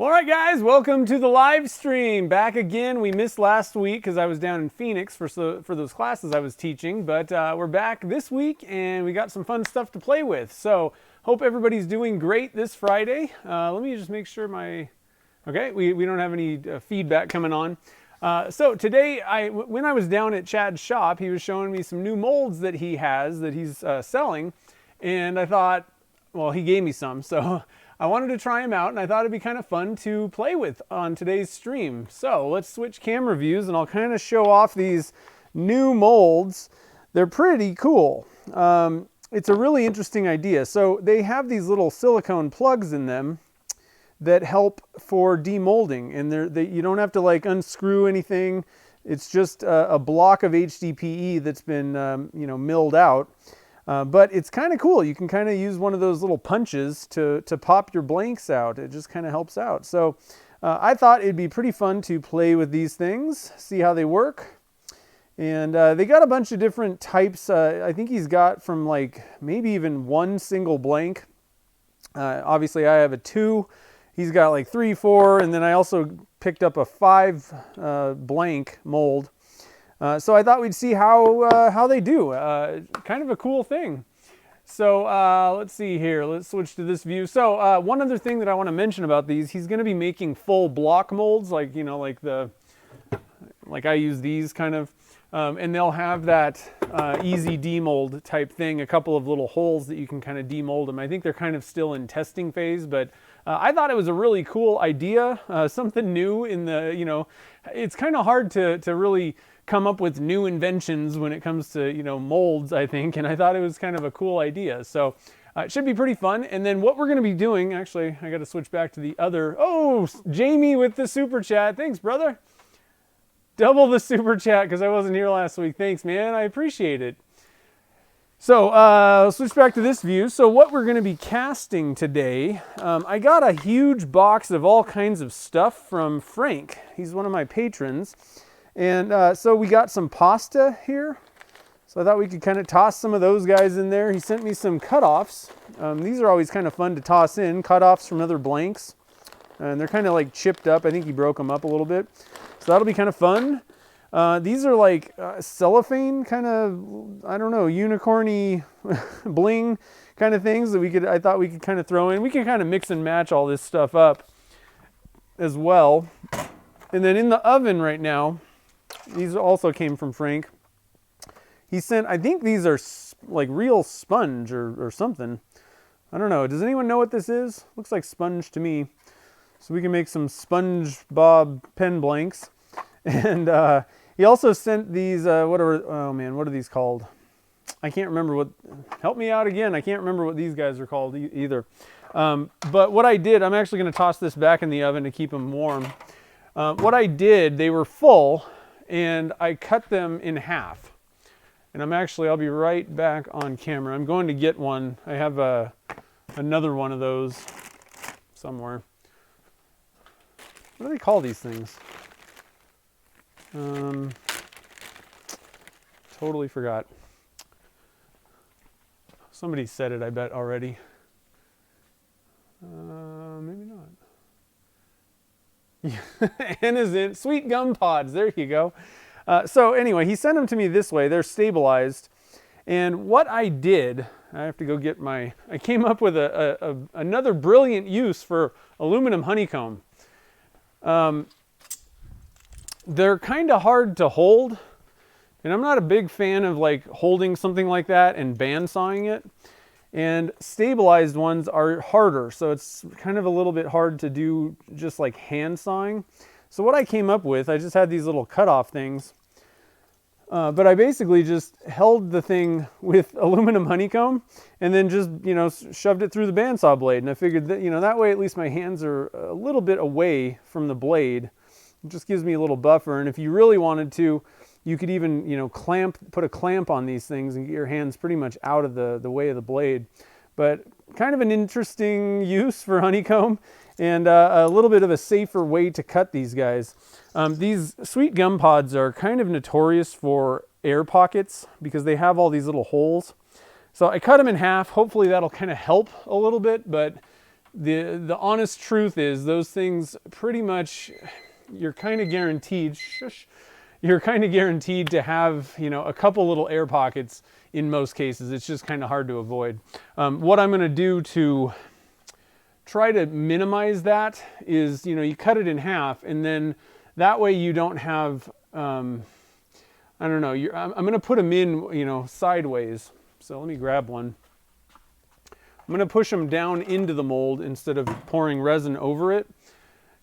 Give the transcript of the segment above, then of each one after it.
All right, guys, welcome to the live stream. Back again. We missed last week because I was down in Phoenix for those classes I was teaching, but we're back this week and we got some fun stuff to play with. So hope everybody's doing great this Friday. Let me just make sure okay, we don't have any feedback coming on. So today, when I was down at Chad's shop, he was showing me some new molds that he has that he's selling, and I thought, well, he gave me some, so I wanted to try them out, and I thought it'd be kind of fun to play with on today's stream. So let's switch camera views, and I'll kind of show off these new molds. They're pretty cool. It's a really interesting idea. So they have these little silicone plugs in them that help for demolding, and you don't have to like unscrew anything. It's just a block of HDPE that's been milled out. But it's kind of cool. You can kind of use one of those little punches to pop your blanks out. It just kind of helps out. So I thought it'd be pretty fun to play with these things, see how they work. And they got a bunch of different types. I think he's got from like maybe even one single blank. Obviously I have a 2. He's got like 3, 4, and then I also picked up a 5 blank mold. So I thought we'd see how they do. Kind of a cool thing. So let's see here. Let's switch to this view. So one other thing that I want to mention about these, he's going to be making full block molds, like like I use these kind of, and they'll have that easy demold type thing. A couple of little holes that you can kind of demold them. I think they're kind of still in testing phase, but I thought it was a really cool idea, something new in the, it's kind of hard to really come up with new inventions when it comes to, molds, I think, and I thought it was kind of a cool idea. So it should be pretty fun. And then what we're going to be doing, actually, I got to switch back to the other, Jamie with the super chat. Thanks, brother. Double the super chat because I wasn't here last week. Thanks, man. I appreciate it. So let's switch back to this view. So what we're going to be casting today, I got a huge box of all kinds of stuff from Frank. He's one of my patrons. And so we got some pasta here. So I thought we could kind of toss some of those guys in there. He sent me some cutoffs. These are always kind of fun to toss in, cutoffs from other blanks. And they're kind of like chipped up. I think he broke them up a little bit. So that'll be kind of fun. These are like cellophane kind of, I don't know, unicorny bling kind of things that I thought we could kind of throw in. We can kind of mix and match all this stuff up as well. And then in the oven right now, these also came from Frank. He sent, I think these are like real sponge or something. I don't know. Does anyone know what this is? Looks like sponge to me. So we can make some SpongeBob pen blanks. And he also sent these, what are these called? I can't remember help me out again. I can't remember what these guys are called either. But what I did, I'm actually going to toss this back in the oven to keep them warm. What I did, they were full, and I cut them in half. And I'll be right back on camera. I'm going to get one. I have another one of those somewhere. What do they call these things? Totally forgot. Somebody said it, I bet, already. Maybe not. Anna's in. Sweet gum pods. There you go. So anyway, he sent them to me this way. They're stabilized. And what I did, I have to go get I came up with another brilliant use for aluminum honeycomb. They're kind of hard to hold. And I'm not a big fan of like holding something like that and bandsawing it. And stabilized ones are harder, so it's kind of a little bit hard to do just like hand sawing. So what I came up with, I just had these little cutoff things, but I basically just held the thing with aluminum honeycomb and then just, shoved it through the bandsaw blade. And I figured that, that way at least my hands are a little bit away from the blade. It just gives me a little buffer. And if you really wanted to, you could even, put a clamp on these things and get your hands pretty much out of the way of the blade. But kind of an interesting use for honeycomb and a little bit of a safer way to cut these guys. These sweet gum pods are kind of notorious for air pockets because they have all these little holes. So I cut them in half. Hopefully that'll kind of help a little bit, but the honest truth is those things pretty much, you're kind of guaranteed, you're kind of guaranteed to have, a couple little air pockets in most cases. It's just kind of hard to avoid. What I'm going to do to try to minimize that is, you cut it in half, and then that way you don't have, I don't know, I'm going to put them in, sideways. So let me grab one. I'm going to push them down into the mold instead of pouring resin over it.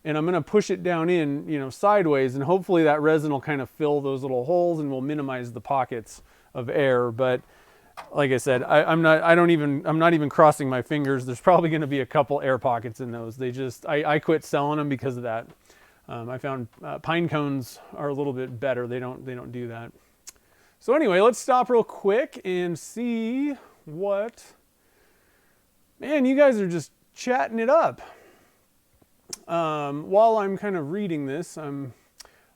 And I'm going to push it down in, sideways, and hopefully that resin will kind of fill those little holes and will minimize the pockets of air. But like I said, I'm not even crossing my fingers. There's probably going to be a couple air pockets in those. I quit selling them because of that. I found pine cones are a little bit better. They don't do that. So anyway, let's stop real quick and see what. Man, you guys are just chatting it up. While I'm kind of reading this,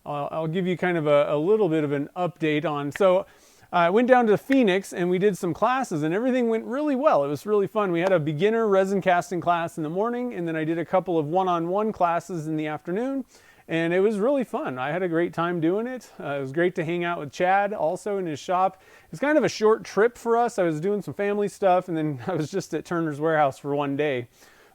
I'll give you kind of a little bit of an update on. So I went down to Phoenix and we did some classes, and everything went really well. It was really fun. We had a beginner resin casting class in the morning, and then I did a couple of one-on-one classes in the afternoon, and it was really fun. I had a great time doing it. It was great to hang out with Chad also in his shop. It's kind of a short trip for us. I was doing some family stuff, and then I was just at Turner's Warehouse for one day.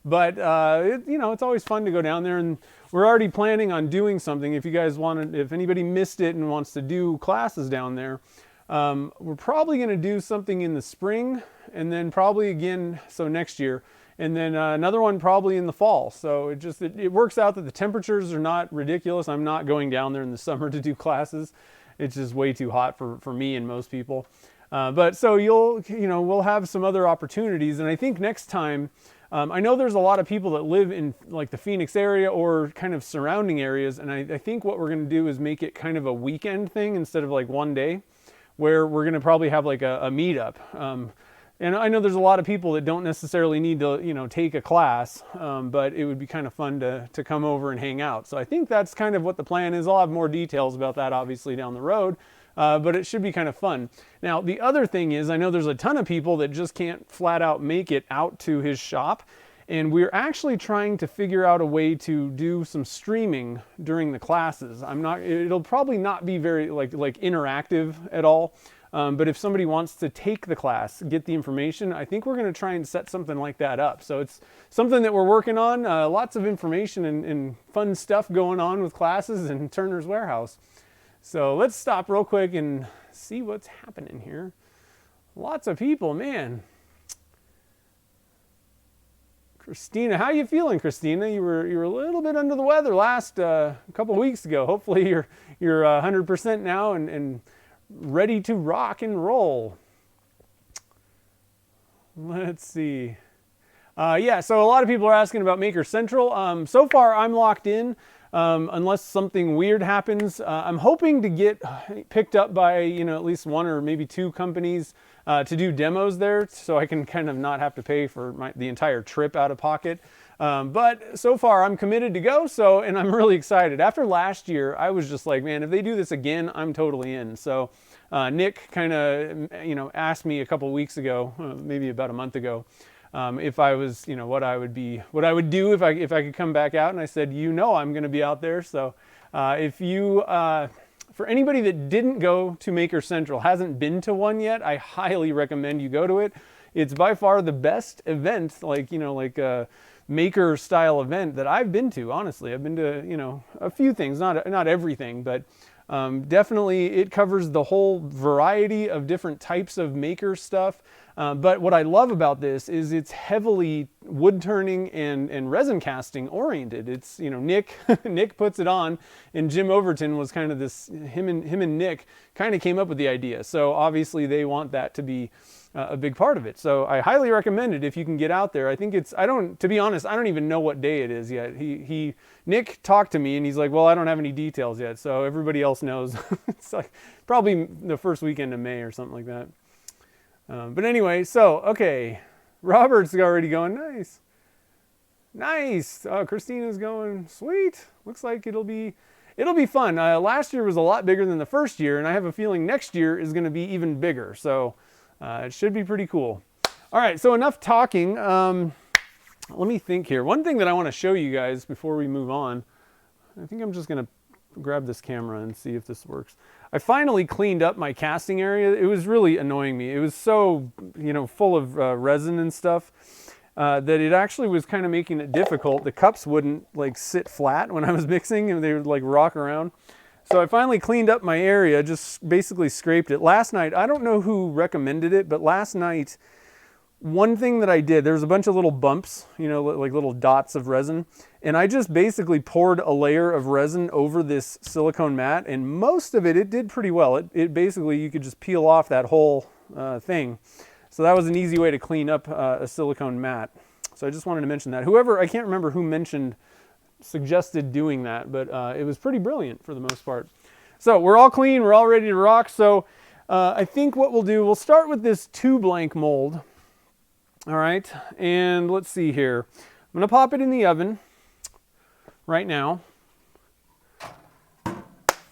But, it's always fun to go down there, and we're already planning on doing something. If you guys if anybody missed it and wants to do classes down there, we're probably going to do something in the spring, and then probably again, so next year, and then another one probably in the fall. So it works out that the temperatures are not ridiculous. I'm not going down there in the summer to do classes. It's just way too hot for me and most people. But so we'll have some other opportunities, and I think next time, I know there's a lot of people that live in like the Phoenix area or kind of surrounding areas, and I think what we're going to do is make it kind of a weekend thing instead of like one day, where we're going to probably have like a meetup. And I know there's a lot of people that don't necessarily need to, take a class, but it would be kind of fun to come over and hang out. So I think that's kind of what the plan is. I'll have more details about that obviously down the road, but it should be kind of fun. Now, the other thing is, I know there's a ton of people that just can't flat out make it out to his shop. And we're actually trying to figure out a way to do some streaming during the classes. It'll probably not be very like interactive at all. But if somebody wants to take the class, get the information, I think we're going to try and set something like that up. So it's something that we're working on. Lots of information and fun stuff going on with classes in Turner's Warehouse. So let's stop real quick and see what's happening here. Lots of people, man. Christina, how you feeling, Christina? You were a little bit under the weather last couple weeks ago. Hopefully you're 100% now and ready to rock and roll. Let's see. So a lot of people are asking about Maker Central. So far I'm locked in. Unless something weird happens. I'm hoping to get picked up by, at least one or maybe two companies to do demos there, so I can kind of not have to pay for the entire trip out of pocket. But so far I'm committed to go, and I'm really excited. After last year, I was just like, man, if they do this again, I'm totally in. So Nick kind of, asked me a couple weeks ago, maybe about a month ago, if I was, what I would do if I could come back out. And I said, I'm going to be out there. So for anybody that didn't go to Maker Central, hasn't been to one yet, I highly recommend you go to it. It's by far the best event, a maker style event that I've been to. Honestly, I've been to, a few things, not everything, but definitely it covers the whole variety of different types of maker stuff. But what I love about this is it's heavily wood turning and resin casting oriented. It's, Nick puts it on, and Jim Overton was kind of him and Nick kind of came up with the idea. So obviously they want that to be a big part of it. So I highly recommend it if you can get out there. I think to be honest, I don't even know what day it is yet. Nick talked to me and he's like, well, I don't have any details yet. So everybody else knows. It's like probably the first weekend of May or something like that. But anyway, okay. Robert's already going, nice. Christina's going, sweet. Looks like it'll be fun. Last year was a lot bigger than the first year, and I have a feeling next year is going to be even bigger. So it should be pretty cool. All right, so enough talking. let me think here. One thing that I want to show you guys before we move on, I think I'm just going to grab this camera and see if this works. I finally cleaned up my casting area. It was really annoying me. It was so, you know, full of resin and stuff that it actually was kind of making it difficult. The cups wouldn't like sit flat when I was mixing, and they would like rock around. So I finally cleaned up my area, just basically scraped it. Last night, I don't know who recommended it, but last night, one thing that I did, there's a bunch of little bumps, you know, like little dots of resin, and I just basically poured a layer of resin over this silicone mat, and most of it did pretty well. It basically, you could just peel off that whole thing. So that was an easy way to clean up a silicone mat. So I just wanted to mention that. Whoever, I can't remember who suggested doing that, but it was pretty brilliant for the most part. So we're all clean, we're all ready to rock. So I think what we'll do, we'll start with this 2 blank mold. All right, and let's see here. I'm gonna pop it in the oven right now.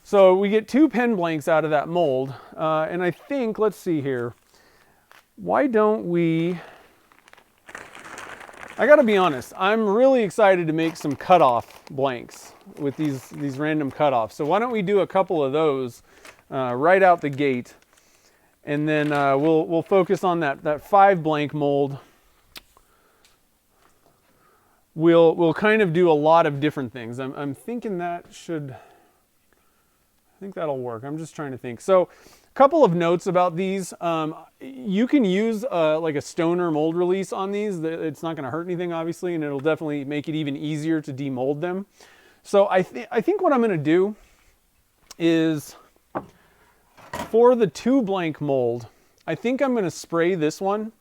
So we get 2 pen blanks out of that mold, and I think, let's see here. Why don't we, I gotta be honest, I'm really excited to make some cutoff blanks with these random cutoffs. So why don't we do a couple of those right out the gate, and then we'll focus on that 5 blank mold. We'll kind of do a lot of different things. I'm thinking that I think that'll work. I'm just trying to think. So a couple of notes about these. You can use like a stoner mold release on these. It's not going to hurt anything, obviously, and it'll definitely make it even easier to demold them. So I think what I'm going to do is, for the 2 blank mold, I think I'm going to spray this one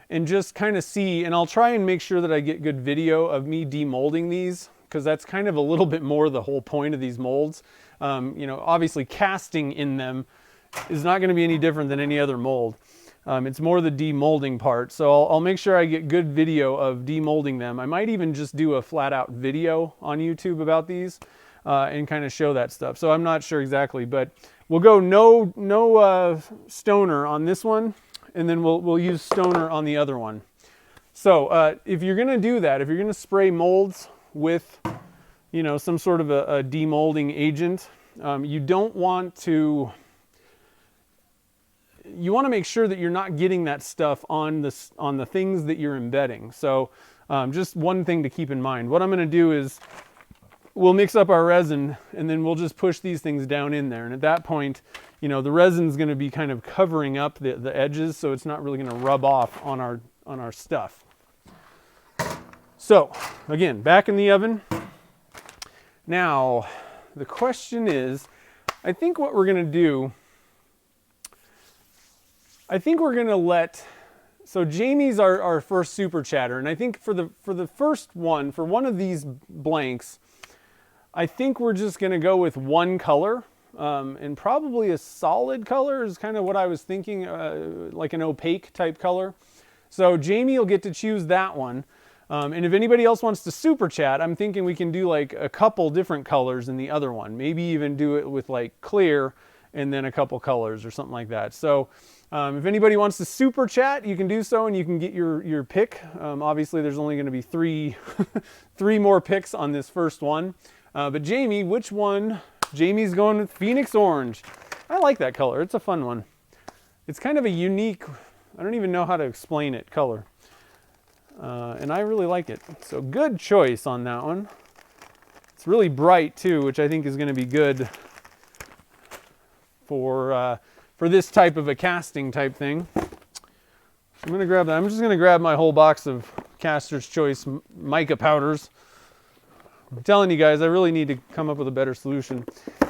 and just kind of see, and I'll try and make sure that I get good video of me demolding these, because that's kind of a little bit more the whole point of these molds. You know, obviously casting in them is not going to be any different than any other mold. It's more the demolding part. So I'll make sure I get good video of demolding them. I might even just do a flat out video on YouTube about these and kind of show that stuff. So I'm not sure exactly, but we'll go no stoner on this one, and then we'll use stoner on the other one. So if you're going to do that, if you're going to spray molds with, you know, some sort of a demolding agent, you don't want to, you want to make sure that you're not getting that stuff on the things that you're embedding. So just one thing to keep in mind. What I'm going to do is we'll mix up our resin, and then we'll just push these things down in there. And at that point, you know, the resin's going to be kind of covering up the edges, so it's not really going to rub off on our stuff. So again, back in the oven. Now, the question is, I think what we're going to do, I think we're going to let, so Jamie's our first super chatter, and I think for the first one, for one of these blanks, I think we're just going to go with one color, and probably a solid color is kind of what I was thinking, like an opaque type color. So Jamie will get to choose that one. And if anybody else wants to super chat, I'm thinking we can do like a couple different colors in the other one. Maybe even do it with like clear and then a couple colors or something like that. So if anybody wants to super chat, you can do so, and you can get your pick. Obviously, there's only going to be three more picks on this first one. But Jamie, which one? Jamie's going with Phoenix Orange. I like that color. It's a fun one. It's kind of a unique, I don't even know how to explain it, color. And I really like it. So good choice on that one. It's really bright too, which I think is going to be good for this type of a casting type thing. I'm going to grab that. I'm just going to grab my whole box of Caster's Choice mica powders. I'm telling you guys, I really need to come up with a better solution.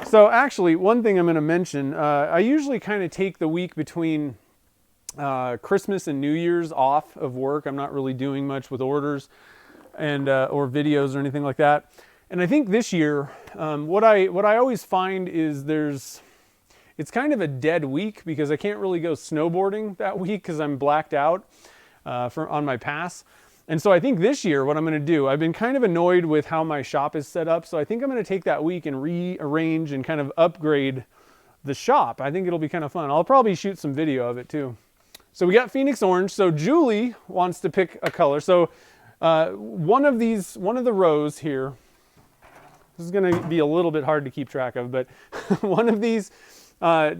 So actually, one thing I'm going to mention, I usually kind of take the week between Christmas and New Year's off of work. I'm not really doing much with orders and or videos or anything like that. And I think this year, what I always find is it's kind of a dead week because I can't really go snowboarding that week because I'm blacked out on my pass. And so I think this year what I'm going to do, I've been kind of annoyed with how my shop is set up. So I think I'm going to take that week and rearrange and kind of upgrade the shop. I think it'll be kind of fun. I'll probably shoot some video of it too. So we got Phoenix Orange. So Julie wants to pick a color. So One of the rows here, this is going to be a little bit hard to keep track of, but one of these,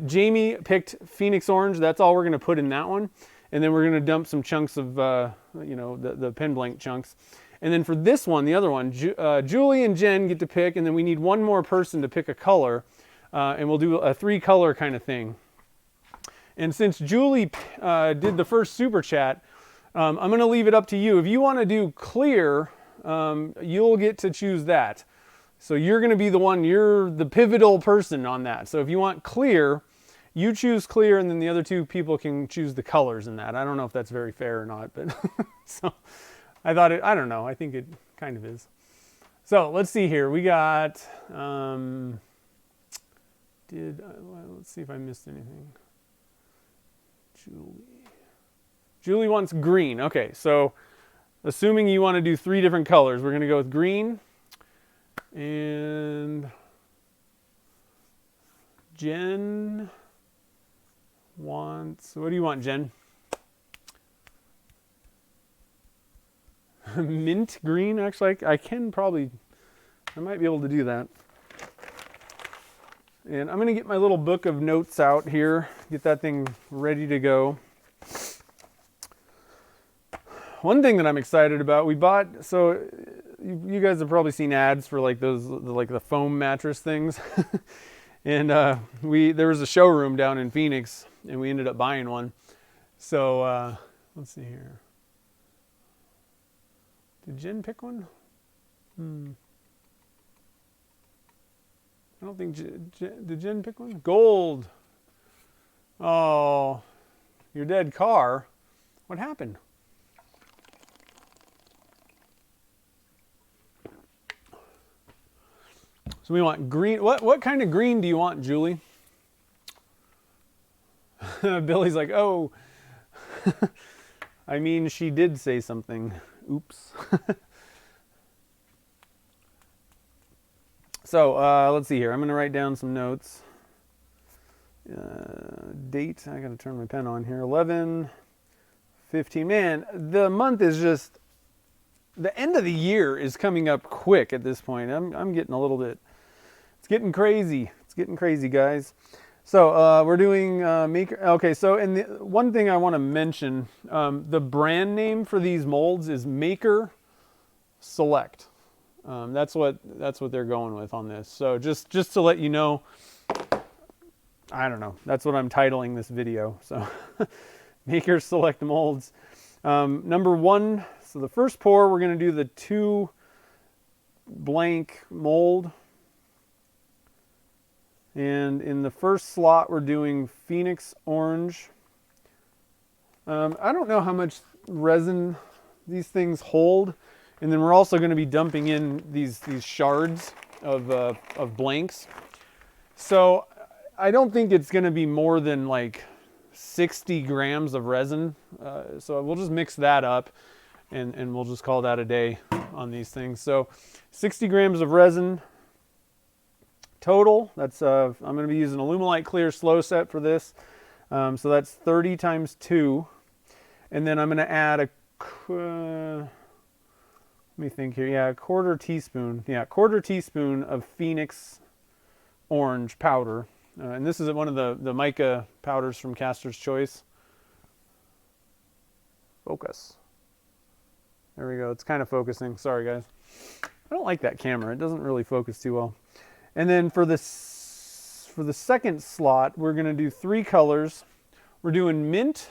Jamie picked Phoenix Orange. That's all we're going to put in that one. And then we're going to dump some chunks of, the pen blank chunks. And then for this one, the other one, Julie and Jen get to pick, and then we need one more person to pick a color, and we'll do a 3-color kind of thing. And since Julie did the first super chat, I'm going to leave it up to you. If you want to do clear, you'll get to choose that. So you're going to be the one, you're the pivotal person on that. So if you want clear, you choose clear, and then the other 2 people can choose the colors in that. I don't know if that's very fair or not, but so I thought I don't know. I think it kind of is. So let's see here. We got, let's see if I missed anything. Julie wants green. Okay, so assuming you want to do 3 different colors, we're going to go with green. And Jen wants, what do you want, Jen? Mint green, actually. I might be able to do that. And I'm going to get my little book of notes out here, get that thing ready to go. One thing that I'm excited about, we bought, so you guys have probably seen ads for like those, like the foam mattress things. And there was a showroom down in Phoenix, and we ended up buying one. So let's see here. Did Jen pick one? I don't think, did Jen pick one? Gold. Oh, your dead car. What happened? So we want green. What kind of green do you want, Julie? Billy's like, oh. I mean, she did say something. Oops. So let's see here. I'm going to write down some notes. Date. I got to turn my pen on here. 11/15. Man, the month is just. The end of the year is coming up quick at this point. I'm getting a little bit. It's getting crazy. It's getting crazy, guys. So we're doing maker. Okay, so and the one thing I want to mention, the brand name for these molds is Maker Select. That's what they're going with on this. So just to let you know, I don't know. That's what I'm titling this video. So Maker Select molds. Number 1. So the first pour, we're going to do the 2 blank mold. And in the first slot, we're doing Phoenix Orange. I don't know how much resin these things hold. And then we're also going to be dumping in these shards of blanks. So I don't think it's going to be more than like 60 grams of resin. So we'll just mix that up. And we'll just call that a day on these things. So 60 grams of resin total. That's I'm going to be using Alumilite Clear Slow Set for this. So that's 30 times 2. And then I'm going to add let me think here. Yeah, a quarter teaspoon of Phoenix Orange powder. And this is one of the mica powders from Caster's Choice. Focus. There we go. It's kind of focusing. Sorry, guys. I don't like that camera. It doesn't really focus too well. And then for the second slot, we're going to do 3 colors. We're doing mint,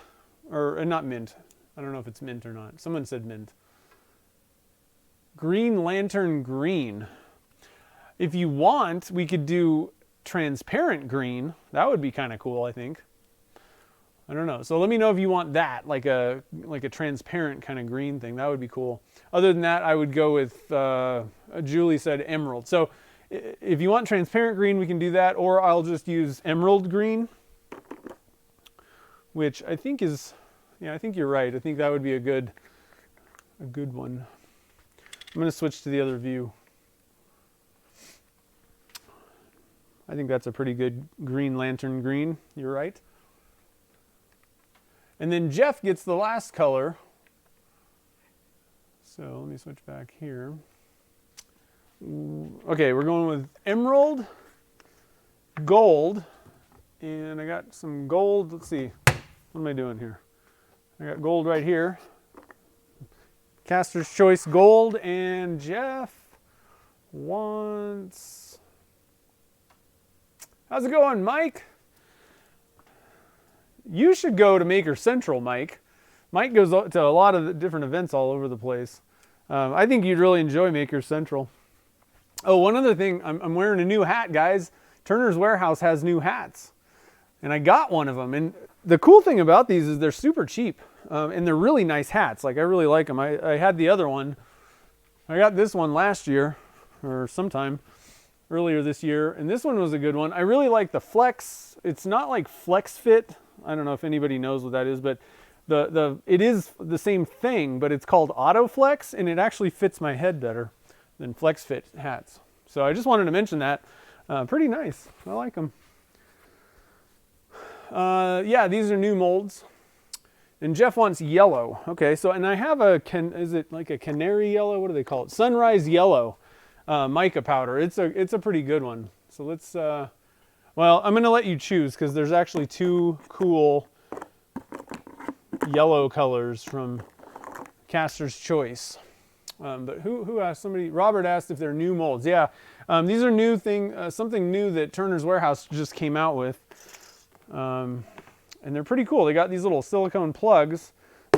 or not mint. I don't know if it's mint or not. Someone said mint. Green Lantern Green. If you want, we could do transparent green. That would be kind of cool, I think. I don't know. So let me know if you want that, like a transparent kind of green thing. That would be cool. Other than that, I would go with, Julie said emerald. So if you want transparent green, we can do that, or I'll just use emerald green, which I think is, yeah, I think you're right. I think that would be a good one. I'm going to switch to the other view. I think that's a pretty good Green Lantern green. You're right. And then Jeff gets the last color. So let me switch back here. Okay, we're going with emerald, gold, and I got some gold. Let's see, what am I doing here? I got gold right here. Caster's Choice gold, and Jeff wants... How's it going, Mike? You should go to Maker Central, Mike. Mike goes to a lot of the different events all over the place. I think you'd really enjoy Maker Central. Oh, one other thing, I'm wearing a new hat, guys. Turner's Warehouse has new hats, and I got one of them. And the cool thing about these is they're super cheap, and they're really nice hats. Like, I really like them. I had the other one. I got this one last year, or sometime earlier this year, and this one was a good one. I really like the Flex. It's not like Flex Fit. I don't know if anybody knows what that is, but it is the same thing, but it's called Auto Flex, and it actually fits my head better than Flex Fit hats. So I just wanted to mention that. Pretty nice. I like them. Yeah, these are new molds. And Jeff wants yellow. Okay, so, and I have is it like a canary yellow? What do they call it? Sunrise yellow mica powder. It's a pretty good one. So let's, well, I'm gonna let you choose because there's actually two cool yellow colors from Caster's Choice. But who asked? Somebody, Robert asked if they're new molds. Yeah, these are new something new that Turner's Warehouse just came out with. And they're pretty cool. They got these little silicone plugs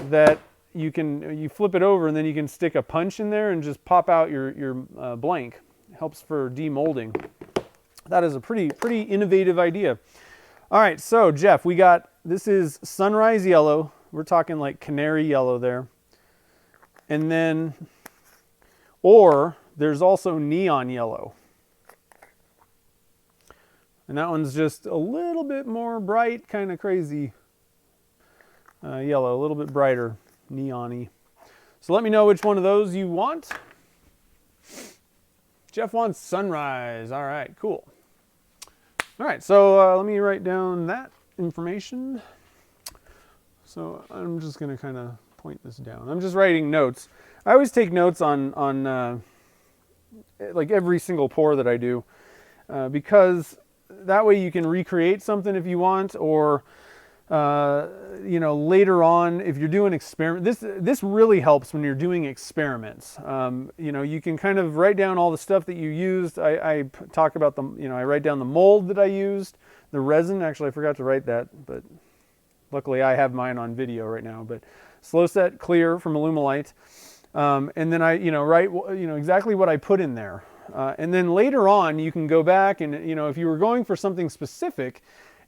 that you flip it over and then you can stick a punch in there and just pop out your blank. It helps for demolding. That is a pretty innovative idea. All right, so Jeff, this is Sunrise Yellow. We're talking like canary yellow there. And then, or there's also neon yellow. And that one's just a little bit more bright, kind of crazy yellow, a little bit brighter, neon-y. So let me know which one of those you want. Jeff wants Sunrise. All right, cool. All right, so let me write down that information. So I'm just going to kind of point this down. I'm just writing notes. I always take notes on like every single pour that I do because that way you can recreate something if you want, or you know, later on if you're doing experiment. This really helps when you're doing experiments. You know, you can kind of write down all the stuff that you used. I talk about I write down the mold that I used, the resin. Actually, I forgot to write that, but luckily I have mine on video right now. But slow set clear from Alumilite, and then I write exactly what I put in there. And then later on, you can go back and, if you were going for something specific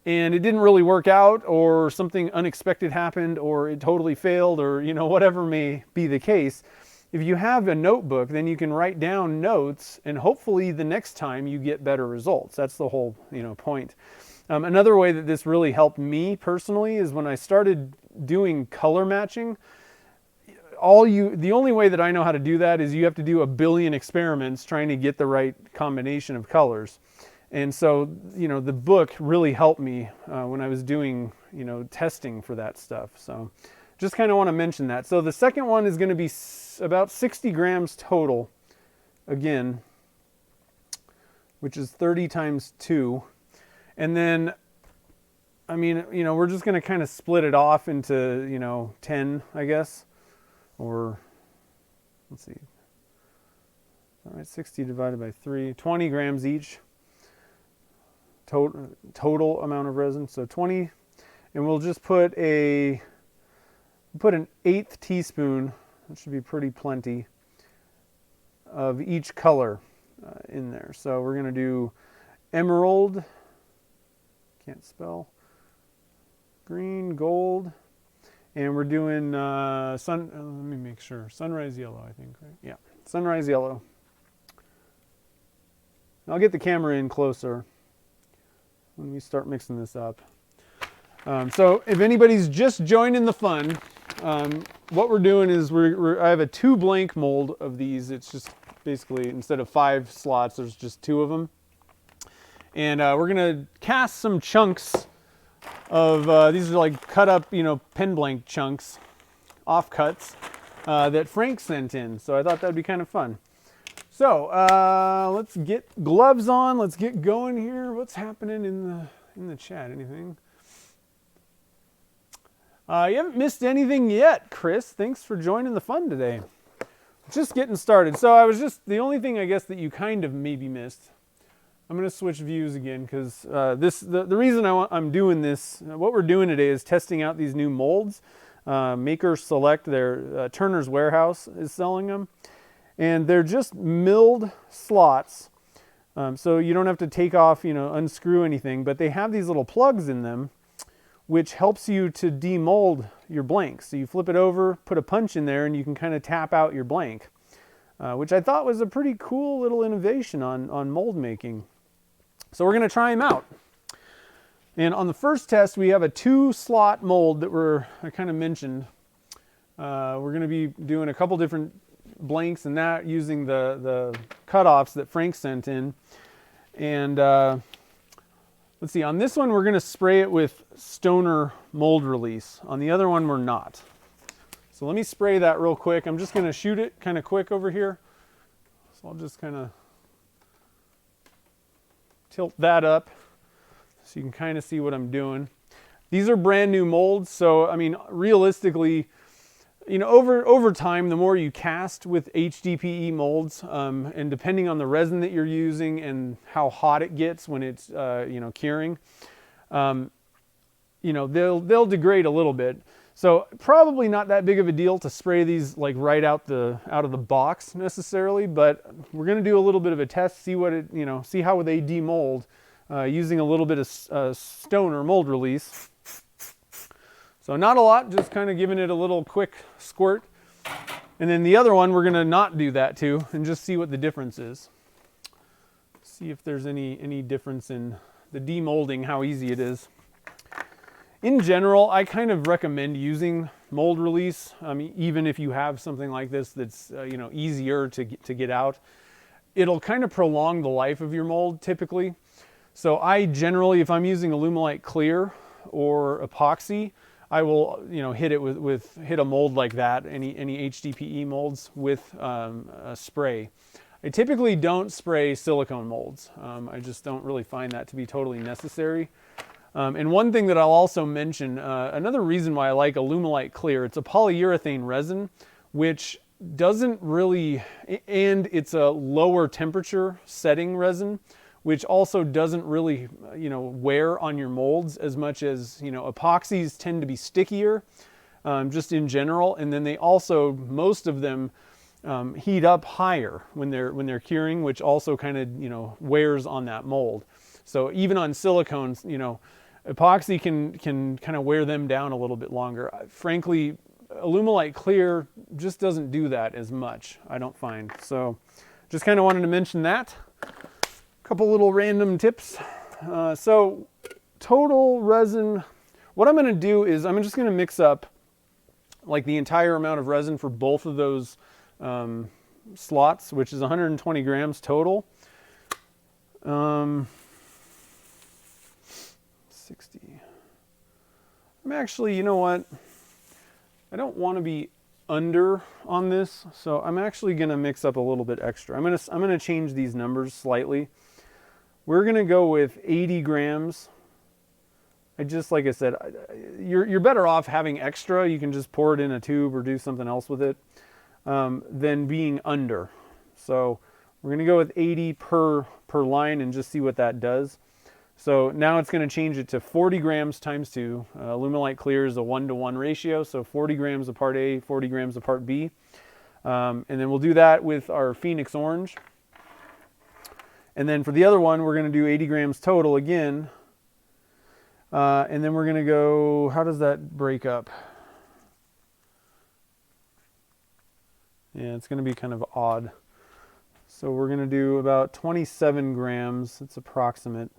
and it didn't really work out, or something unexpected happened, or it totally failed, or, whatever may be the case, if you have a notebook, then you can write down notes, and hopefully the next time you get better results. That's the whole, point. Another way that this really helped me personally is when I started doing color matching. The only way that I know how to do that is you have to do a billion experiments trying to get the right combination of colors. And so, the book really helped me when I was doing, testing for that stuff. So just kind of want to mention that. So the second one is going to be about 60 grams total, again, which is 30 times 2. And then, we're just going to kind of split it off into, 10, I guess. Or, let's see, all right, 60 divided by 3, 20 grams each, total amount of resin, so 20, and we'll just put an 1/8 teaspoon, that should be pretty plenty, of each color in there. So we're going to do emerald, can't spell, green, gold, and we're doing let me make sure, sunrise yellow, I think, right? Yeah, sunrise yellow. I'll get the camera in closer when we start mixing this up. So if anybody's just joining the fun, what we're doing is I have a 2 blank mold of these. It's just basically, instead of 5 slots, there's just 2 of them. And we're gonna cast some chunks of, these are like cut up, pen blank chunks, offcuts. that Frank sent in. So I thought that'd be kind of fun. So let's get gloves on. Let's get going here. What's happening in the chat? Anything? You haven't missed anything yet, Chris. Thanks for joining the fun today. Just getting started. So the only thing I guess that you kind of maybe missed. I'm going to switch views again because the reason I'm doing this, what we're doing today is testing out these new molds. Maker Select, their Turner's Warehouse is selling them. And they're just milled slots. So you don't have to take off, unscrew anything, but they have these little plugs in them, which helps you to demold your blanks. So you flip it over, put a punch in there, and you can kind of tap out your blank, which I thought was a pretty cool little innovation on mold making. So we're going to try them out. And on the first test, we have a 2-slot mold that I kind of mentioned. We're going to be doing a couple different blanks and that using the cutoffs that Frank sent in. And let's see, on this one, we're going to spray it with Stoner mold release. On the other one, we're not. So let me spray that real quick. I'm just going to shoot it kind of quick over here. So I'll just kind of tilt that up so you can kind of see what I'm doing. These are brand new molds, so I mean, realistically, over time, the more you cast with HDPE molds, and depending on the resin that you're using and how hot it gets when it's curing, they'll degrade a little bit. So probably not that big of a deal to spray these like right out of the box necessarily, but we're going to do a little bit of a test, see how they demold using a little bit of Stoner mold release. So not a lot, just kind of giving it a little quick squirt. And then the other one we're going to not do that to and just see what the difference is. See if there's any difference in the demolding, how easy it is. In general, I kind of recommend using mold release, even if you have something like this that's easier to get out. It'll kind of prolong the life of your mold typically. So I generally, if I'm using Alumilite Clear or epoxy, I will hit it hit a mold like that, any HDPE molds with a spray. I typically don't spray silicone molds. I just don't really find that to be totally necessary. And one thing that I'll also mention, another reason why I like Alumilite Clear, it's a polyurethane resin, which doesn't really, and it's a lower temperature setting resin, which also doesn't really, wear on your molds as much as, epoxies tend to be stickier, just in general. And then they also, most of them, heat up higher when they're curing, which also kind of, wears on that mold. So even on silicones, epoxy can kind of wear them down a little bit longer. Frankly, Alumilite Clear just doesn't do that as much, I don't find. So just kind of wanted to mention that. Couple little random tips. So total resin, what I'm going to do is I'm just going to mix up like the entire amount of resin for both of those slots, which is 120 grams total. 60. I'm actually, you know what? I don't want to be under on this, so I'm actually going to mix up a little bit extra. I'm going to change these numbers slightly. We're going to go with 80 grams. Like I said, you're better off having extra. You can just pour it in a tube or do something else with it than being under. So we're going to go with 80 per line and just see what that does. So now it's going to change it to 40 grams times 2. Alumilite Clear is a 1-to-1 ratio, so 40 grams of part A, 40 grams of part B. And then we'll do that with our Phoenix Orange. And then for the other one, we're going to do 80 grams total again. And then we're going to go, how does that break up? Yeah, it's going to be kind of odd. So we're going to do about 27 grams. It's approximate.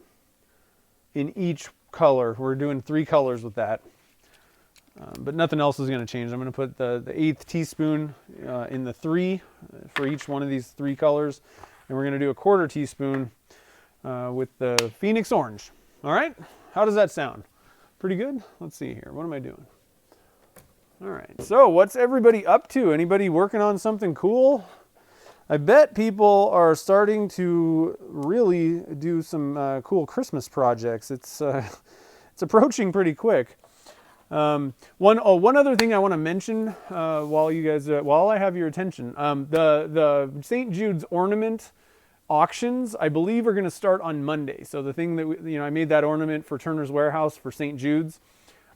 In each color. We're doing 3 colors with that. But nothing else is going to change. I'm going to put the 1/8 teaspoon in the 3 for each one of these 3 colors. And we're going to do a 1/4 teaspoon with the Phoenix Orange. All right? How does that sound? Pretty good? Let's see here. What am I doing? All right, so what's everybody up to? Anybody working on something cool? I bet people are starting to really do some cool Christmas projects. It's approaching pretty quick. One other thing I want to mention while I have your attention, the St. Jude's ornament auctions, I believe, are going to start on Monday. So the thing that I made that ornament for Turner's Warehouse for St. Jude's.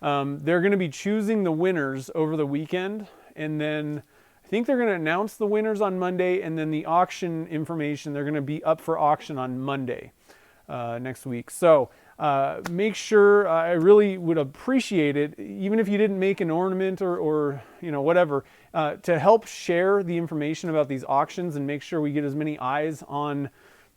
They're going to be choosing the winners over the weekend, and then I think they're going to announce the winners on Monday, and then the auction information, they're going to be up for auction on Monday next week. So make sure, I really would appreciate it, even if you didn't make an ornament or whatever, to help share the information about these auctions and make sure we get as many eyes on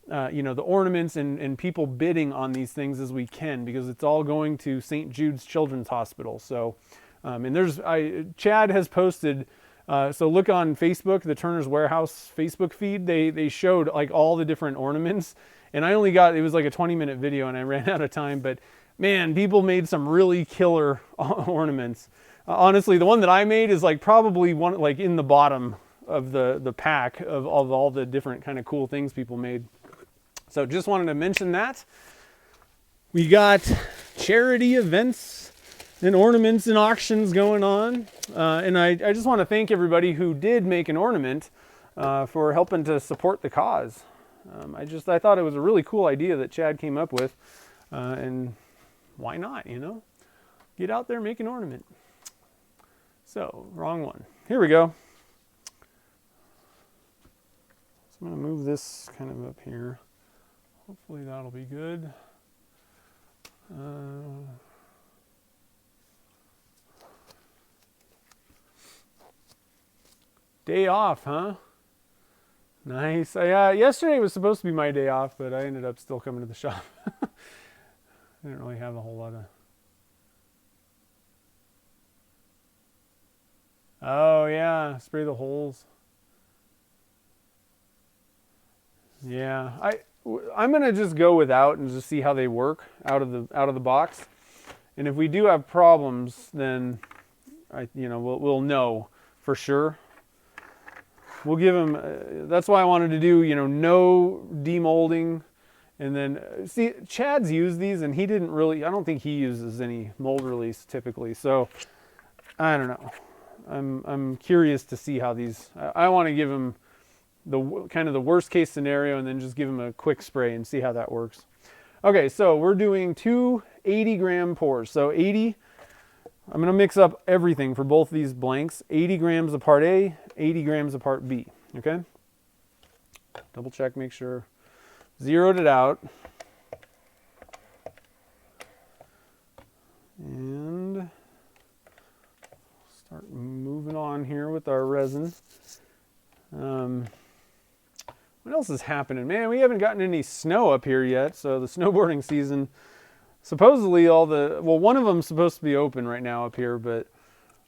the ornaments and people bidding on these things as we can, because it's all going to St. Jude's Children's Hospital. So, and Chad has posted, so look on Facebook, the Turner's Warehouse Facebook feed. They showed like all the different ornaments, and it was like a 20-minute video and I ran out of time, but man, people made some really killer ornaments. Honestly, the one that I made is like probably one like in the bottom of the pack of all the different kind of cool things people made. So just wanted to mention that. We got charity events and ornaments and auctions going on. And I just want to thank everybody who did make an ornament for helping to support the cause. I thought it was a really cool idea that Chad came up with. And why not, Get out there, make an ornament. So, wrong one. Here we go. So I'm going to move this kind of up here. Hopefully that'll be good. Day off, huh? Nice. Yesterday was supposed to be my day off, but I ended up still coming to the shop. I didn't really have a whole lot of... Oh yeah, spray the holes. Yeah, I'm gonna just go without and just see how they work out of the box. And if we do have problems, then we'll know for sure. We'll give them. That's why I wanted to do no demolding, and then see Chad's used these and he didn't really. I don't think he uses any mold release typically. So I don't know. I'm curious to see how these. I want to give him the kind of the worst case scenario and then just give him a quick spray and see how that works. Okay, so we're doing 2 80-gram pours. So 80, I'm going to mix up everything for both these blanks. 80 grams of part A, 80 grams of part B, okay? Double check, make sure. Zeroed it out. And start moving on here with our resin. What else is happening? Man, we haven't gotten any snow up here yet, so the snowboarding season, supposedly one of them's supposed to be open right now up here, but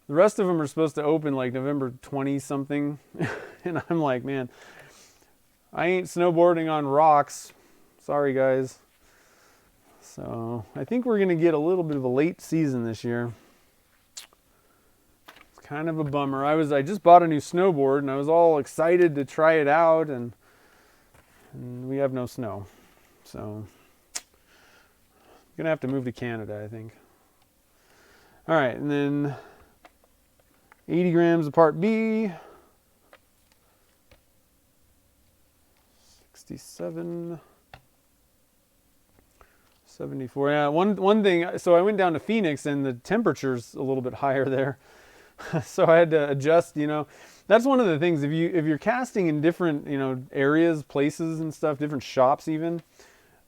the rest of them are supposed to open like November 20 something. And I'm like, man, I ain't snowboarding on rocks. Sorry, guys. So I think we're going to get a little bit of a late season this year. It's kind of a bummer. I just bought a new snowboard and I was all excited to try it out, and we have no snow. So I'm going to have to move to Canada, I think. All right, and then 80 grams of part B. 67. 74. Yeah, one thing, so I went down to Phoenix and the temperature's a little bit higher there. So I had to adjust, That's one of the things, if you're casting in different, areas, places and stuff, different shops even,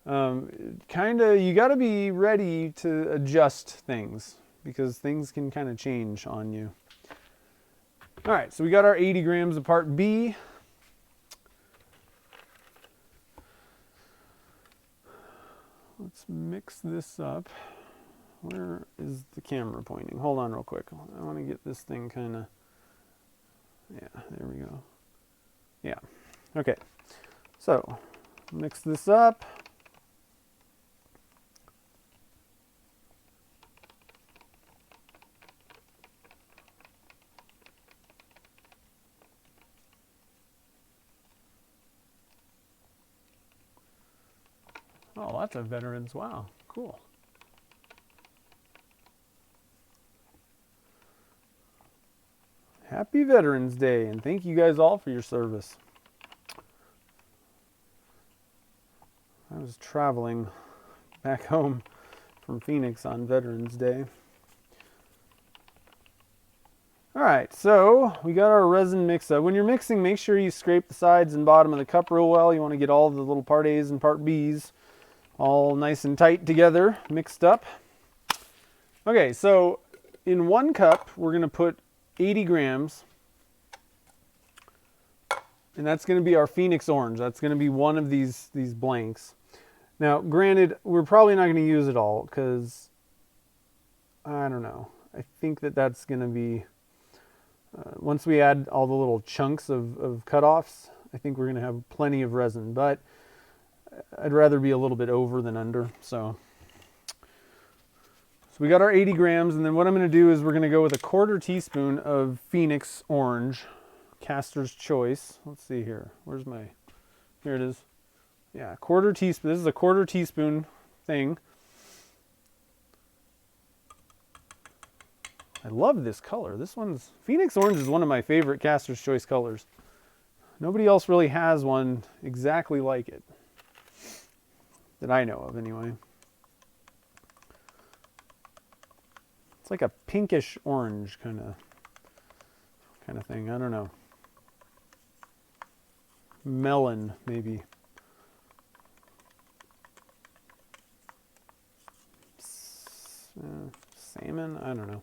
you got to be ready to adjust things because things can kind of change on you. All right, so we got our 80 grams of part B. Let's mix this up. Where is the camera pointing? Hold on real quick. I want to get this thing kind of... Yeah, there we go. Yeah. Okay. So, mix this up. Lots of veterans. Wow, cool. Happy Veterans Day, and thank you guys all for your service. I was traveling back home from Phoenix on Veterans Day. All right, so we got our resin mix up. When you're mixing, make sure you scrape the sides and bottom of the cup real well. You want to get all the little part A's and part B's all nice and tight together, mixed up. Okay, so in 1 cup, we're going to put 80 grams. And that's going to be our Phoenix Orange. That's going to be one of these blanks. Now, granted, we're probably not going to use it all because, I don't know. I think that's going to be, once we add all the little chunks of cutoffs, I think we're going to have plenty of resin. But I'd rather be a little bit over than under. So we got our 80 grams, and then what I'm going to do is we're going to go with a 1/4 teaspoon of Phoenix Orange, Caster's Choice. Let's see here. Where's my, here it is. Yeah, 1/4 teaspoon. This is a 1/4 teaspoon thing. I love this color. This one's, Phoenix Orange is one of my favorite Caster's Choice colors. Nobody else really has one exactly like it. That I know of, anyway. It's like a pinkish orange kind of thing. I don't know. Melon, maybe. Salmon, I don't know.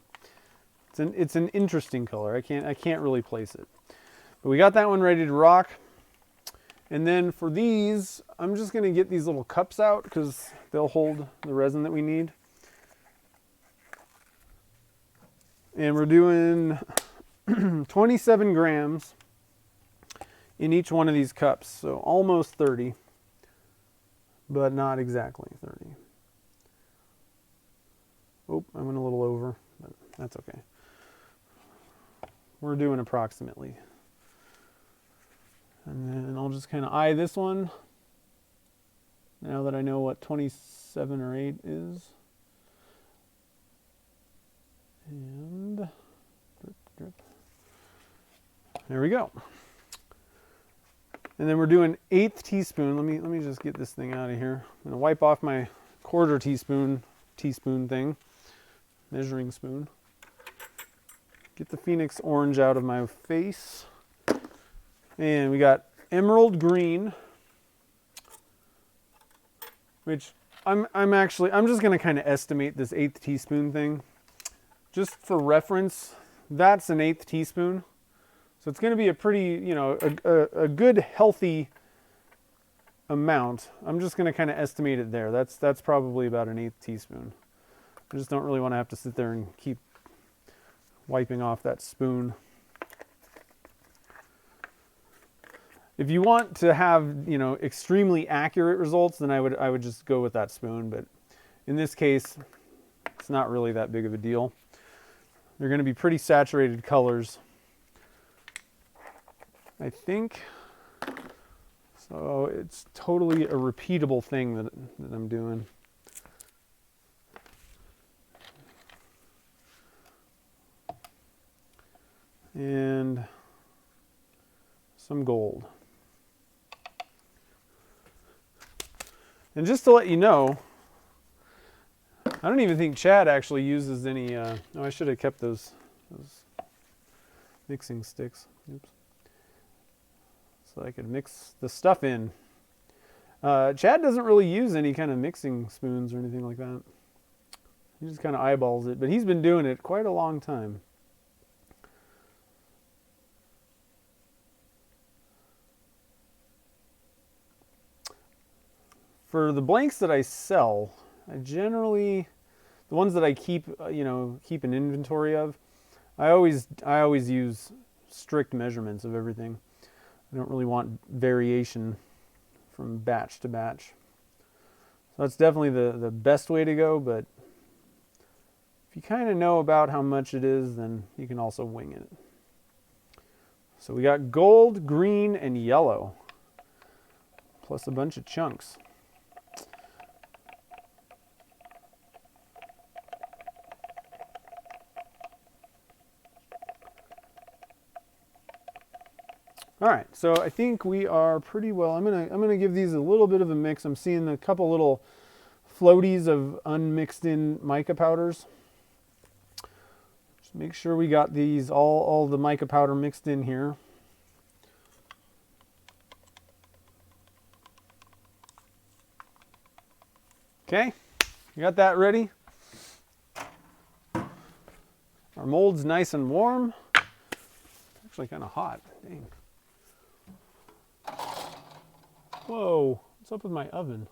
It's an interesting color. I can't really place it. But we got that one ready to rock. And then for these, I'm just going to get these little cups out because they'll hold the resin that we need. And we're doing 27 grams in each one of these cups. So almost 30, but not exactly 30. Oh, I went a little over, but that's okay. We're doing approximately. And then I'll just kind of eye this one now that I know what 27 or 8 is. And drip, drip. There we go. And then we're doing 1/8 teaspoon. Let me just get this thing out of here. I'm gonna wipe off my 1/4 teaspoon thing, measuring spoon. Get the Phoenix Orange out of my face. And we got emerald green, which I'm just gonna kind of estimate this 1/8 teaspoon thing. Just for reference, that's an 1/8 teaspoon. So it's gonna be a pretty, you know, a good healthy amount. I'm just gonna kind of estimate it there. That's probably about an 1/8 teaspoon. I just don't really want to have to sit there and keep wiping off that spoon. If you want to have, you know, extremely accurate results, then I would just go with that spoon. But in this case, it's not really that big of a deal. They're going to be pretty saturated colors, I think. So it's totally a repeatable thing that I'm doing. And some gold. And just to let you know, I don't even think Chad actually uses any, oh, I should have kept those mixing sticks. Oops. So I could mix the stuff in. Chad doesn't really use any kind of mixing spoons or anything like that. He just kind of eyeballs it, but he's been doing it quite a long time. For the blanks that I sell, I generally, the ones that I keep, keep an inventory of, I always use strict measurements of everything. I don't really want variation from batch to batch. So that's definitely the best way to go, but if you kind of know about how much it is, then you can also wing it. So we got gold, green, and yellow, plus a bunch of chunks. All right, so I think we are pretty well. I'm gonna give these a little bit of a mix. I'm seeing a couple little floaties of unmixed in mica powders. Just make sure we got these all the mica powder mixed in here. Okay, you got that ready. Our mold's nice and warm. Actually kind of hot. Dang. Whoa, what's up with my oven?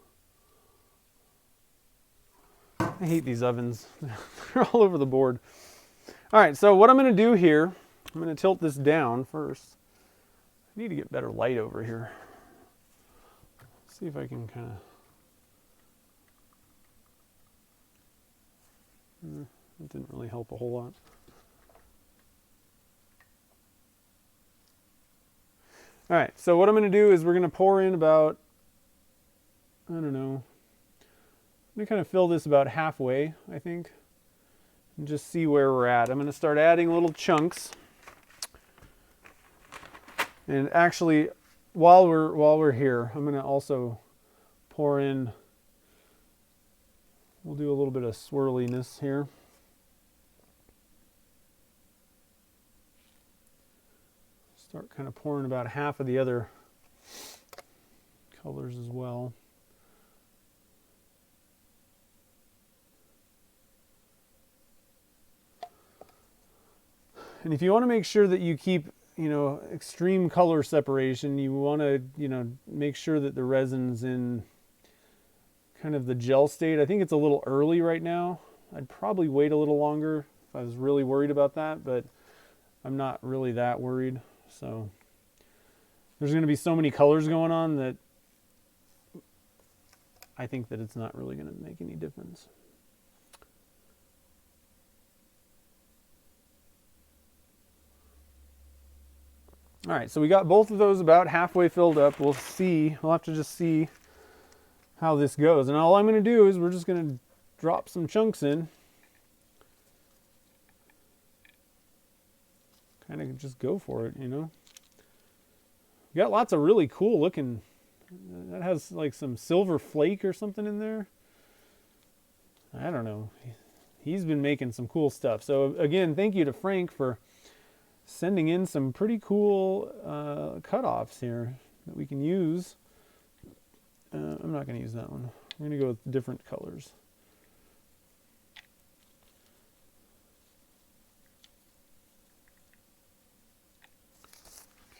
I hate these ovens. They're all over the board. All right, so what I'm going to do here, I'm going to tilt this down first. I need to get better light over here. See if I can kind of... It didn't really help a whole lot. All right, so what I'm going to do is we're going to pour in about, I don't know, I'm going to kind of fill this about halfway, I think, and just see where we're at. I'm going to start adding little chunks. And actually, while we're here, I'm going to also pour in, we'll do a little bit of swirliness here. Start kind of pouring about half of the other colors as well. And if you want to make sure that you keep, extreme color separation, you want to, make sure that the resin's in kind of the gel state. I think it's a little early right now. I'd probably wait a little longer if I was really worried about that, but I'm not really that worried. So there's going to be so many colors going on that I think that it's not really going to make any difference. All right, so we got both of those about halfway filled up. We'll have to just see how this goes. And all I'm going to do is we're just going to drop some chunks in. Kind of just go for it, We got lots of really cool looking, that has like some silver flake or something in there. I don't know. He's been making some cool stuff. So again, thank you to Frank for sending in some pretty cool cutoffs here that we can use. I'm not going to use that one. We're going to go with different colors.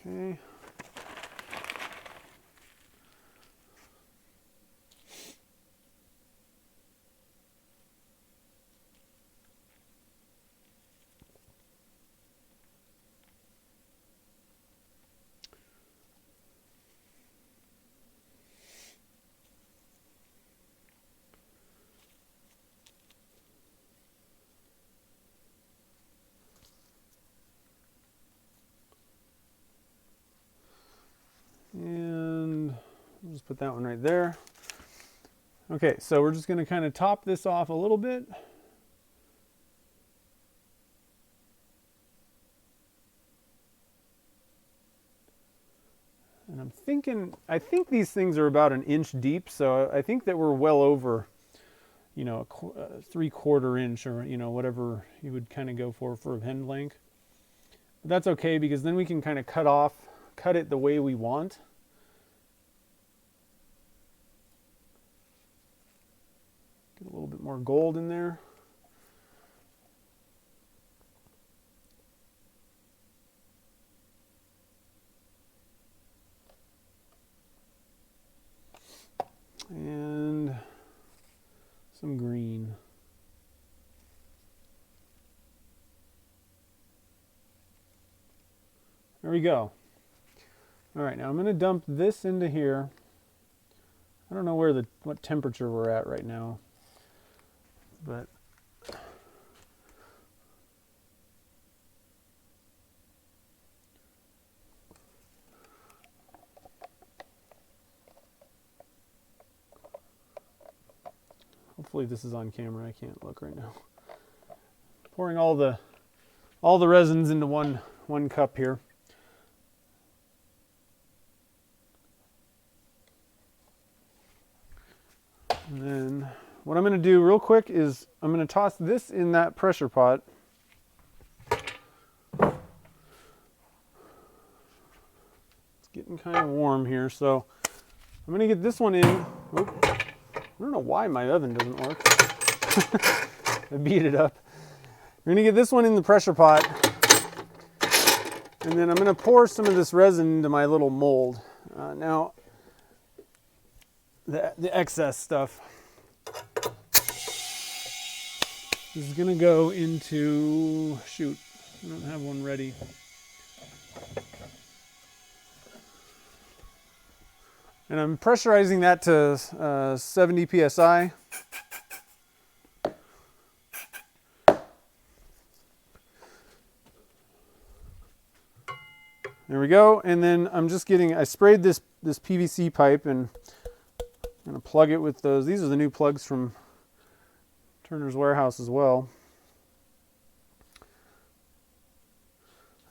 Okay. And we'll just put that one right there. Okay, so we're just going to kind of top this off a little bit. And I think these things are about 1 inch deep, so I think that we're well over, a 3/4 inch or, whatever you would kind of go for a end length. But that's okay because then we can kind of cut it the way we want. Get a little bit more gold in there. And some green. There we go. All right, now I'm going to dump this into here. I don't know what temperature we're at right now, but hopefully this is on camera. I can't look right now. Pouring all the resins into one cup here. And then what I'm going to do real quick is I'm going to toss this in that pressure pot. It's getting kind of warm here, so I'm going to get this one in. Oop. I don't know why my oven doesn't work. I beat it up. We're going to get this one in the pressure pot, and then I'm going to pour some of this resin into my little mold. Now, the excess stuff is going to go into, shoot, I don't have one ready. And I'm pressurizing that to 70 psi. There we go. And then I'm just getting, I sprayed this PVC pipe, and I'm going to plug it with those. These are the new plugs from Turner's Warehouse as well.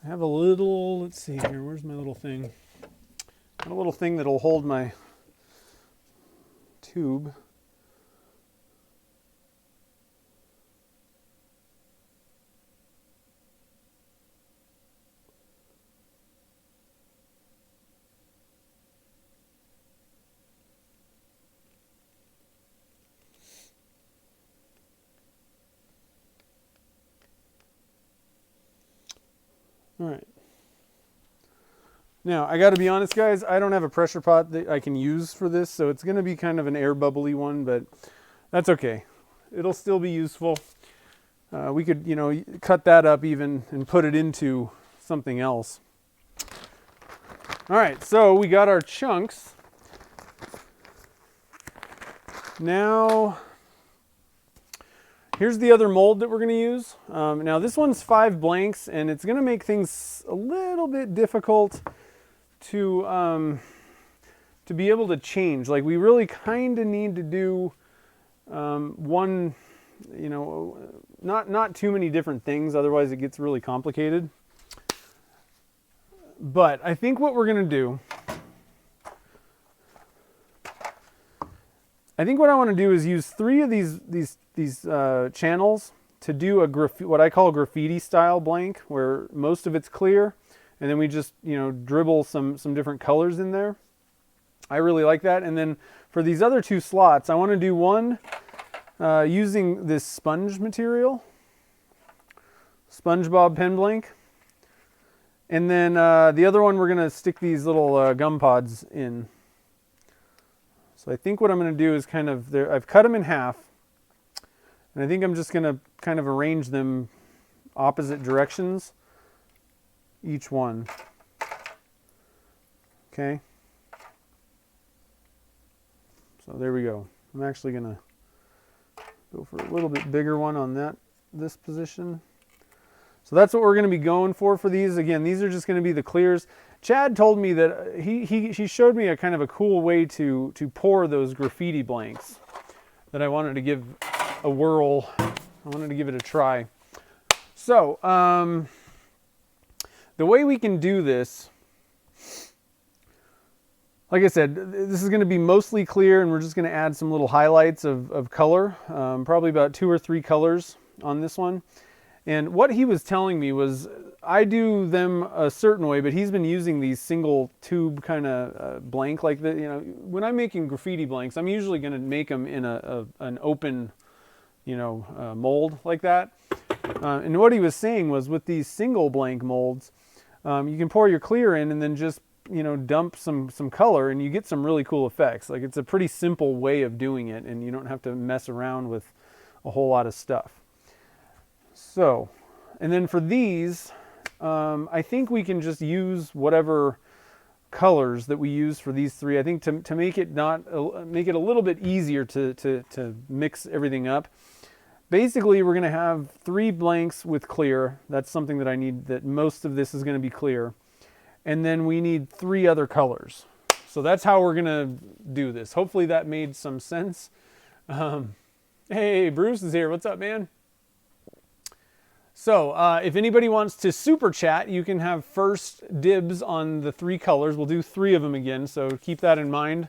I have a little, let's see here, where's my little thing? Got a little thing that'll hold my tube. All right. Now, I got to be honest, guys, I don't have a pressure pot that I can use for this, so it's going to be kind of an air bubbly one, but that's okay. It'll still be useful. We could, you know, cut that up even and put it into something else. All right, so we got our chunks. Now, here's the other mold that we're going to use. Now, this one's 5 blanks, and it's going to make things a little bit difficult to be able to change. Like, we really kind of need to do one, you know, not too many different things, otherwise it gets really complicated. But I think what we're going to do, I think what I want to do is use 3 of these channels to do what I call a graffiti style blank, where most of it's clear, and then we just, you know, dribble some different colors in there. I really like that. And then for these other 2 slots, I want to do one using this sponge material, SpongeBob pen blank. And then the other one, we're going to stick these little gum pods in. So I think what I'm going to do is kind of, I've cut them in half, and I think I'm just going to kind of arrange them opposite directions, each one. Okay. So there we go. I'm actually going to go for a little bit bigger one on this position. So that's what we're going to be going for these. Again, these are just going to be the clears. Chad told me that he showed me a kind of a cool way to pour those graffiti blanks that I wanted to give a whirl. I wanted to give it a try. So the way we can do this, like I said, this is going to be mostly clear, and we're just going to add some little highlights of color, probably about 2 or 3 colors on this one. And what he was telling me was, I do them a certain way, but he's been using these single tube kind of blank like that. You know, when I'm making graffiti blanks, I'm usually going to make them in an open, you know, mold like that. And what he was saying was, with these single blank molds, you can pour your clear in and then just, you know, dump some color, and you get some really cool effects. Like, it's a pretty simple way of doing it, and you don't have to mess around with a whole lot of stuff. So, and then for these, I think we can just use whatever colors that we use for these 3. I think to make it make it a little bit easier to mix everything up. Basically, we're going to have 3 blanks with clear. That's something that I need, that most of this is going to be clear. And then we need 3 other colors. So that's how we're going to do this. Hopefully that made some sense. Hey, Bruce is here. What's up, man? So if anybody wants to super chat, you can have first dibs on the 3 colors. We'll do 3 of them again, so keep that in mind.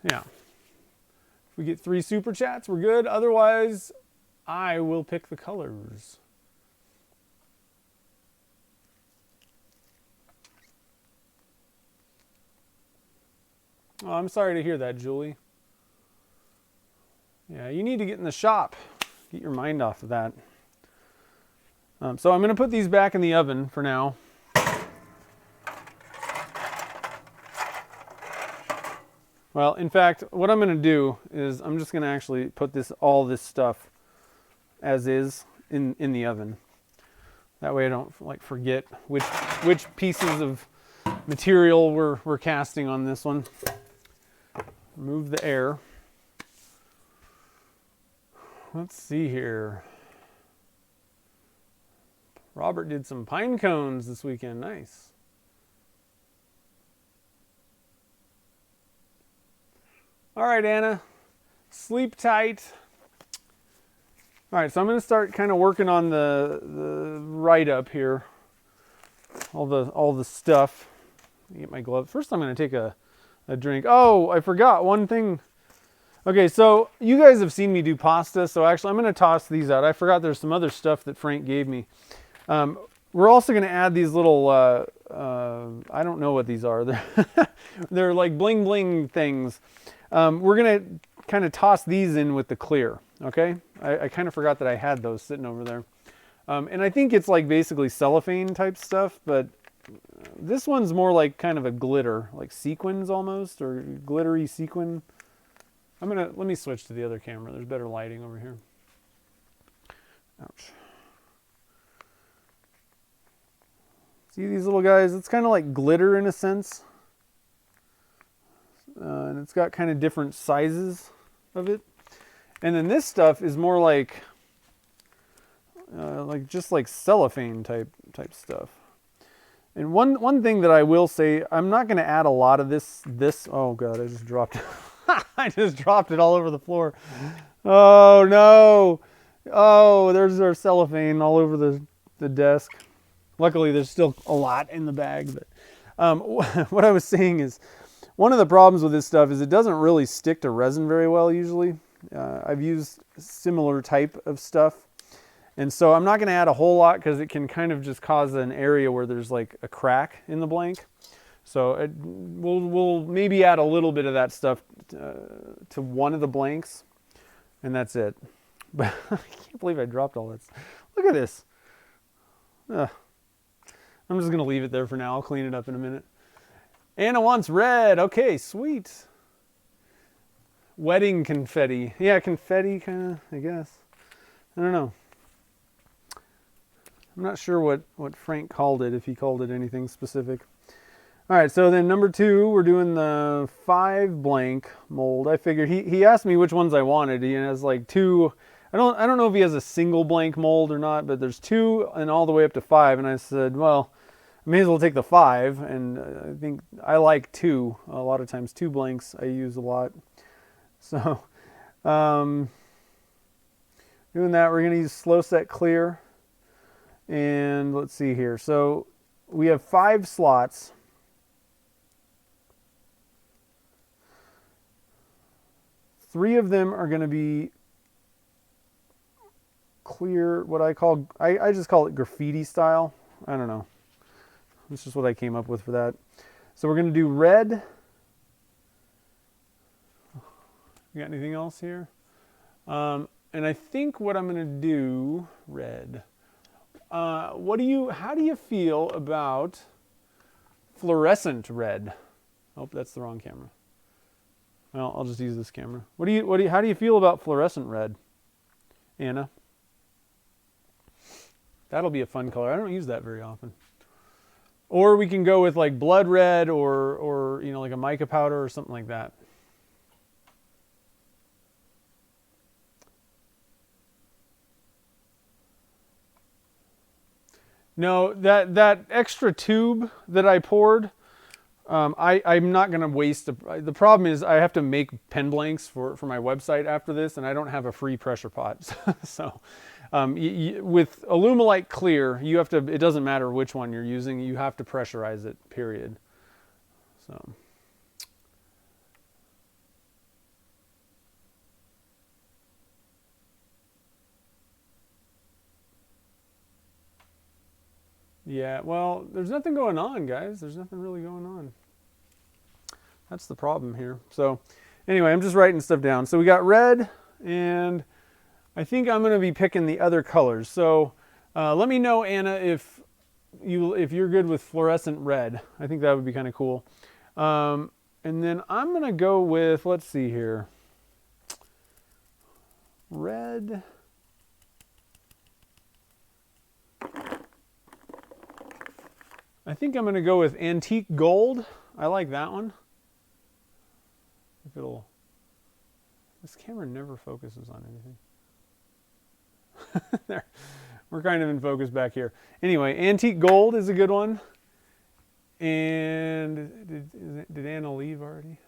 Yeah. If we get 3 super chats, we're good. Otherwise, I will pick the colors. Oh, I'm sorry to hear that, Julie. Yeah, you need to get in the shop. Get your mind off of that. So I'm going to put these back in the oven for now. Well, in fact, what I'm going to do is I'm just going to actually put all this stuff as is in the oven. That way I don't like forget which pieces of material we're casting on this one. Remove the air. Let's see here. Robert did some pine cones this weekend. Nice. All right, Anna. Sleep tight. All right, so I'm going to start kind of working on the write-up here. All the stuff. Let me get my gloves. First, I'm going to take a drink. Oh, I forgot one thing. Okay, so you guys have seen me do pasta, so actually I'm going to toss these out. I forgot there's some other stuff that Frank gave me. We're also going to add these little, I don't know what these are. They're like bling bling things. We're going to kind of toss these in with the clear, okay? I kind of forgot that I had those sitting over there. And I think it's like basically cellophane type stuff, but this one's more like kind of a glitter, like sequins almost, or glittery sequin. Let me switch to the other camera. There's better lighting over here. Ouch. See these little guys? It's kind of like glitter in a sense. And it's got kind of different sizes of it. And then this stuff is more like just like cellophane type stuff. And one thing that I will say, I'm not going to add a lot of this. Oh God, I just dropped it. I just dropped it all over the floor. Oh no. Oh, there's our cellophane all over the desk. Luckily, there's still a lot in the bag. But what I was saying is, one of the problems with this stuff is it doesn't really stick to resin very well usually. I've used similar type of stuff. And so I'm not going to add a whole lot because it can kind of just cause an area where there's like a crack in the blank. So we'll maybe add a little bit of that stuff to one of the blanks, and that's it. But I can't believe I dropped all this. Look at this. I'm just going to leave it there for now. I'll clean it up in a minute. Anna wants red. Okay, sweet. Wedding confetti. Yeah, confetti kind of, I guess. I don't know. I'm not sure what Frank called it, if he called it anything specific. All right, so then number 2, we're doing the 5 blank mold. I figured he asked me which ones I wanted. He has like 2. I don't know if he has a single blank mold or not, but there's 2 and all the way up to 5. And I said, well, I may as well take the 5. And I think I like 2. A lot of times 2 blanks I use a lot. So doing that, we're going to use slow set clear. And let's see here. So we have 5 slots. Three of them are going to be clear, what I just call it graffiti style. I don't know. That's just what I came up with for that. So we're going to do red. You got anything else here? And I think what I'm going to do, red. How do you feel about fluorescent red? Oh, that's the wrong camera. Well, I'll just use this camera. How do you feel about fluorescent red, Anna? That'll be a fun color. I don't use that very often. Or we can go with like blood red or like a mica powder or something like that. No, that extra tube that I poured, I'm not going to waste. The problem is I have to make pen blanks for my website after this, and I don't have a free pressure pot. So with Alumilite clear, you have to. It doesn't matter which one you're using. You have to pressurize it. Period. So Yeah, well, there's nothing going on, guys. There's nothing really going on. That's the problem here. So anyway, I'm just writing stuff down. So we got red, and I think I'm going to be picking the other colors. So let me know, Anna, if you're good with fluorescent red. I think that would be kind of cool. And then I'm going to go with, let's see here, red. I think I'm going to go with antique gold. I like that one. If it'll, this camera never focuses on anything. There, we're kind of in focus back here. Anyway, antique gold is a good one. And did Anna leave already?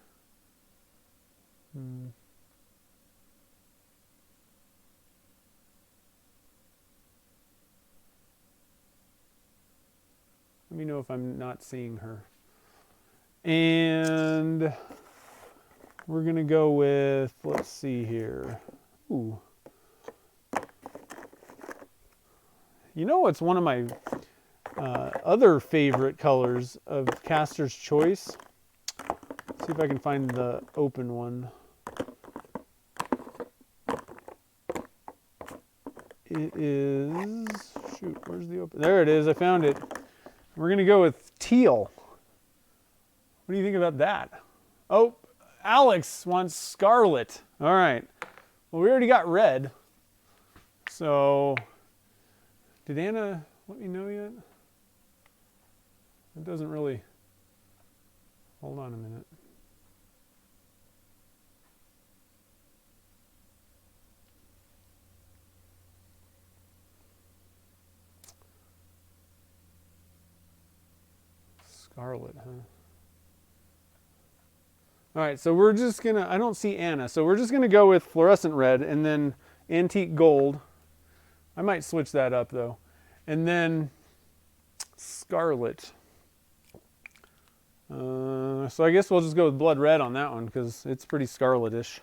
Let me know if I'm not seeing her. And we're going to go with, let's see here. Ooh. You know what's one of my other favorite colors of Caster's Choice? Let's see if I can find the open one. It is, shoot, where's the open? There it is, I found it. We're going to go with teal. What do you think about that? Oh, Alex wants scarlet. All right. Well, we already got red. So, did Anna let me know yet? It doesn't really. Hold on a minute. Scarlet, huh? All right, so we're just gonna, I don't see Anna, so we're just gonna go with fluorescent red and then antique gold. I might switch that up though. And then scarlet. So I guess we'll just go with blood red on that one because it's pretty scarletish.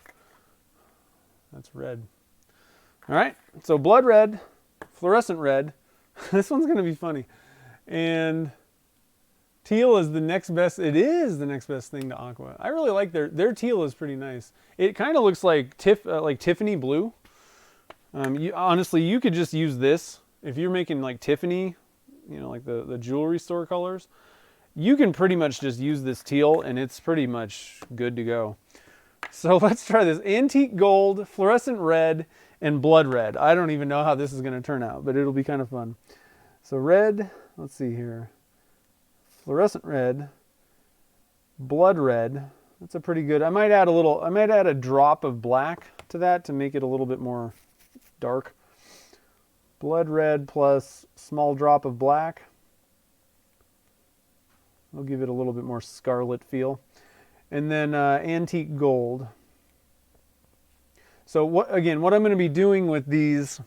That's red. All right, so blood red, fluorescent red. This one's gonna be funny. And teal is the next best. It is the next best thing to aqua. I really like their teal is pretty nice. It kind of looks like Tiffany blue. Honestly, you could just use this if you're making like Tiffany, you know, like the jewelry store colors. You can pretty much just use this teal, and it's pretty much good to go. So let's try this: antique gold, fluorescent red, and blood red. I don't even know how this is going to turn out, but it'll be kind of fun. So red. Let's see here. Fluorescent red, blood red. That's a pretty good. I might add a drop of black to that to make it a little bit more dark. Blood red plus small drop of black. We'll give it a little bit more scarlet feel. And then antique gold. So what I'm going to be doing with these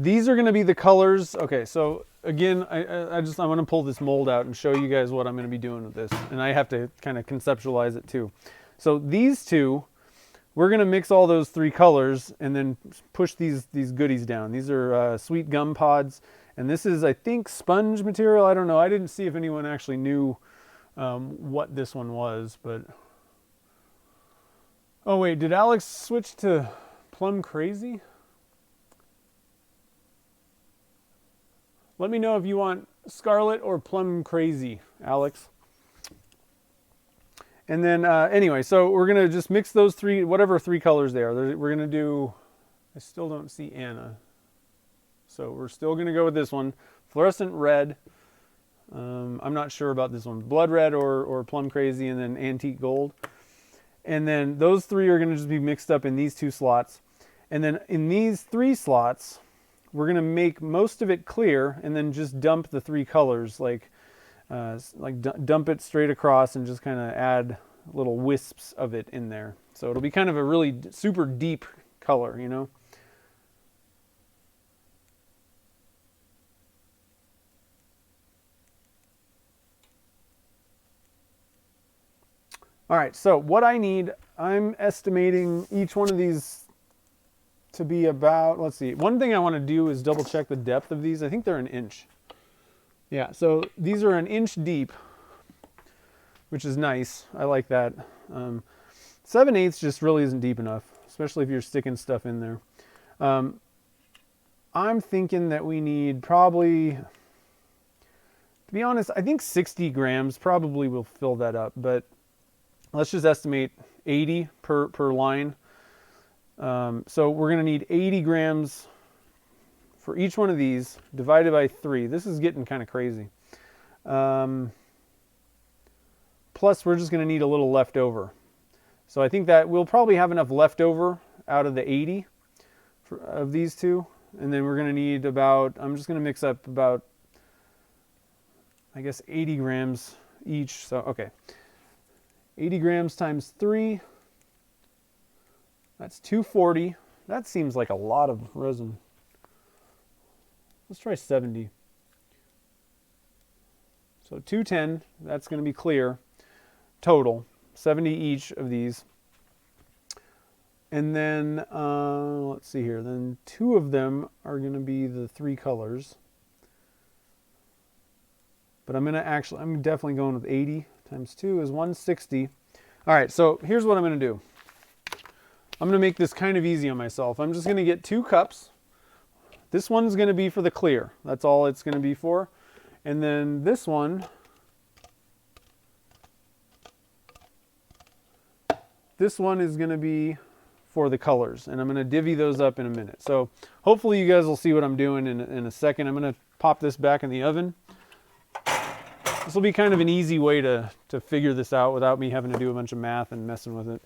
are going to be the colors. Okay, so again, I'm going to pull this mold out and show you guys what I'm going to be doing with this. And I have to kind of conceptualize it too. So these two, we're going to mix all those three colors and then push these goodies down. These are sweet gum pods. And this is, I think, sponge material. I don't know. I didn't see if anyone actually knew what this one was. But oh, wait. Did Alex switch to Plum Crazy? Let me know if you want Scarlet or Plum Crazy, Alex. And then, anyway, so we're going to just mix those three, whatever three colors they are. We're going to do, I still don't see Anna. So we're still going to go with this one, fluorescent red. I'm not sure about this one, blood red or Plum Crazy, and then antique gold. And then those three are going to just be mixed up in these two slots. And then in these three slots, we're going to make most of it clear and then just dump the three colors, like dump it straight across and just kind of add little wisps of it in there. So it'll be kind of a really super deep color, you know. All right, so what I need, I'm estimating each one of these to be about, let's see. One thing I want to do is double check the depth of these. I think they're an inch. Yeah, so these are an inch deep, which is nice. I like that. 7/8 just really isn't deep enough, especially if you're sticking stuff in there. I'm thinking that we need probably, to be honest, I think 60 grams probably will fill that up, but let's just estimate 80 per line. So we're going to need 80 grams for each one of these divided by 3. This is getting kind of crazy. Plus, we're just going to need a little left over. So I think that we'll probably have enough left over out of the 80 of these two. And then we're going to need about, I'm just going to mix up about, I guess, 80 grams each. So, okay. 80 grams times 3. That's 240. That seems like a lot of resin. Let's try 70. So 210, that's going to be clear total. 70 each of these. And then, let's see here. Then 2 of them are going to be the 3 colors. But I'm definitely going with 80 times 2 is 160. All right, so here's what I'm going to do. I'm going to make this kind of easy on myself. I'm just going to get 2 cups. This one's going to be for the clear. That's all it's going to be for. And then this one, is going to be for the colors. And I'm going to divvy those up in a minute. So hopefully you guys will see what I'm doing in a second. I'm going to pop this back in the oven. This will be kind of an easy way to figure this out without me having to do a bunch of math and messing with it.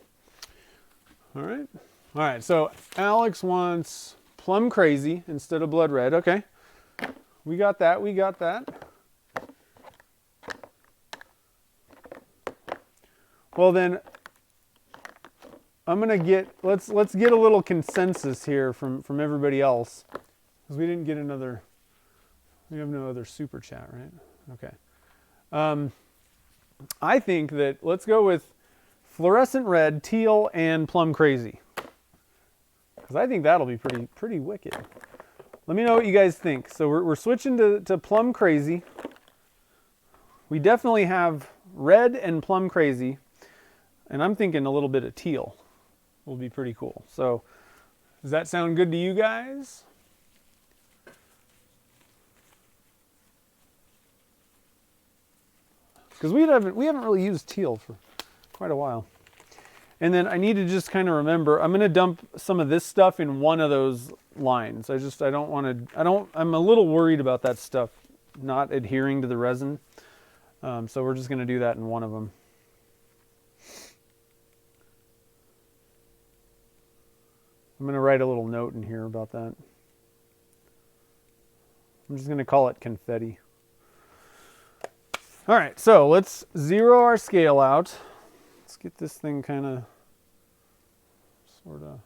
All right, so Alex wants plum crazy instead of blood red. Okay, we got that. Well then, I'm gonna get, let's get a little consensus here from everybody else, because we didn't get another, we have no other super chat, right? Okay. I think that let's go with fluorescent red, teal, and plum crazy, because I think that'll be pretty wicked. Let me know what you guys think. So we're switching to plum crazy. We definitely have red and plum crazy, and I'm thinking a little bit of teal will be pretty cool. So does that sound good to you guys? Because we haven't really used teal for quite a while. And then I need to just kind of remember, I'm going to dump some of this stuff in one of those lines. I'm a little worried about that stuff not adhering to the resin. So we're just going to do that in one of them. I'm going to write a little note in here about that. I'm just going to call it confetti. All right, so let's zero our scale out. Let's get this thing kind of sort of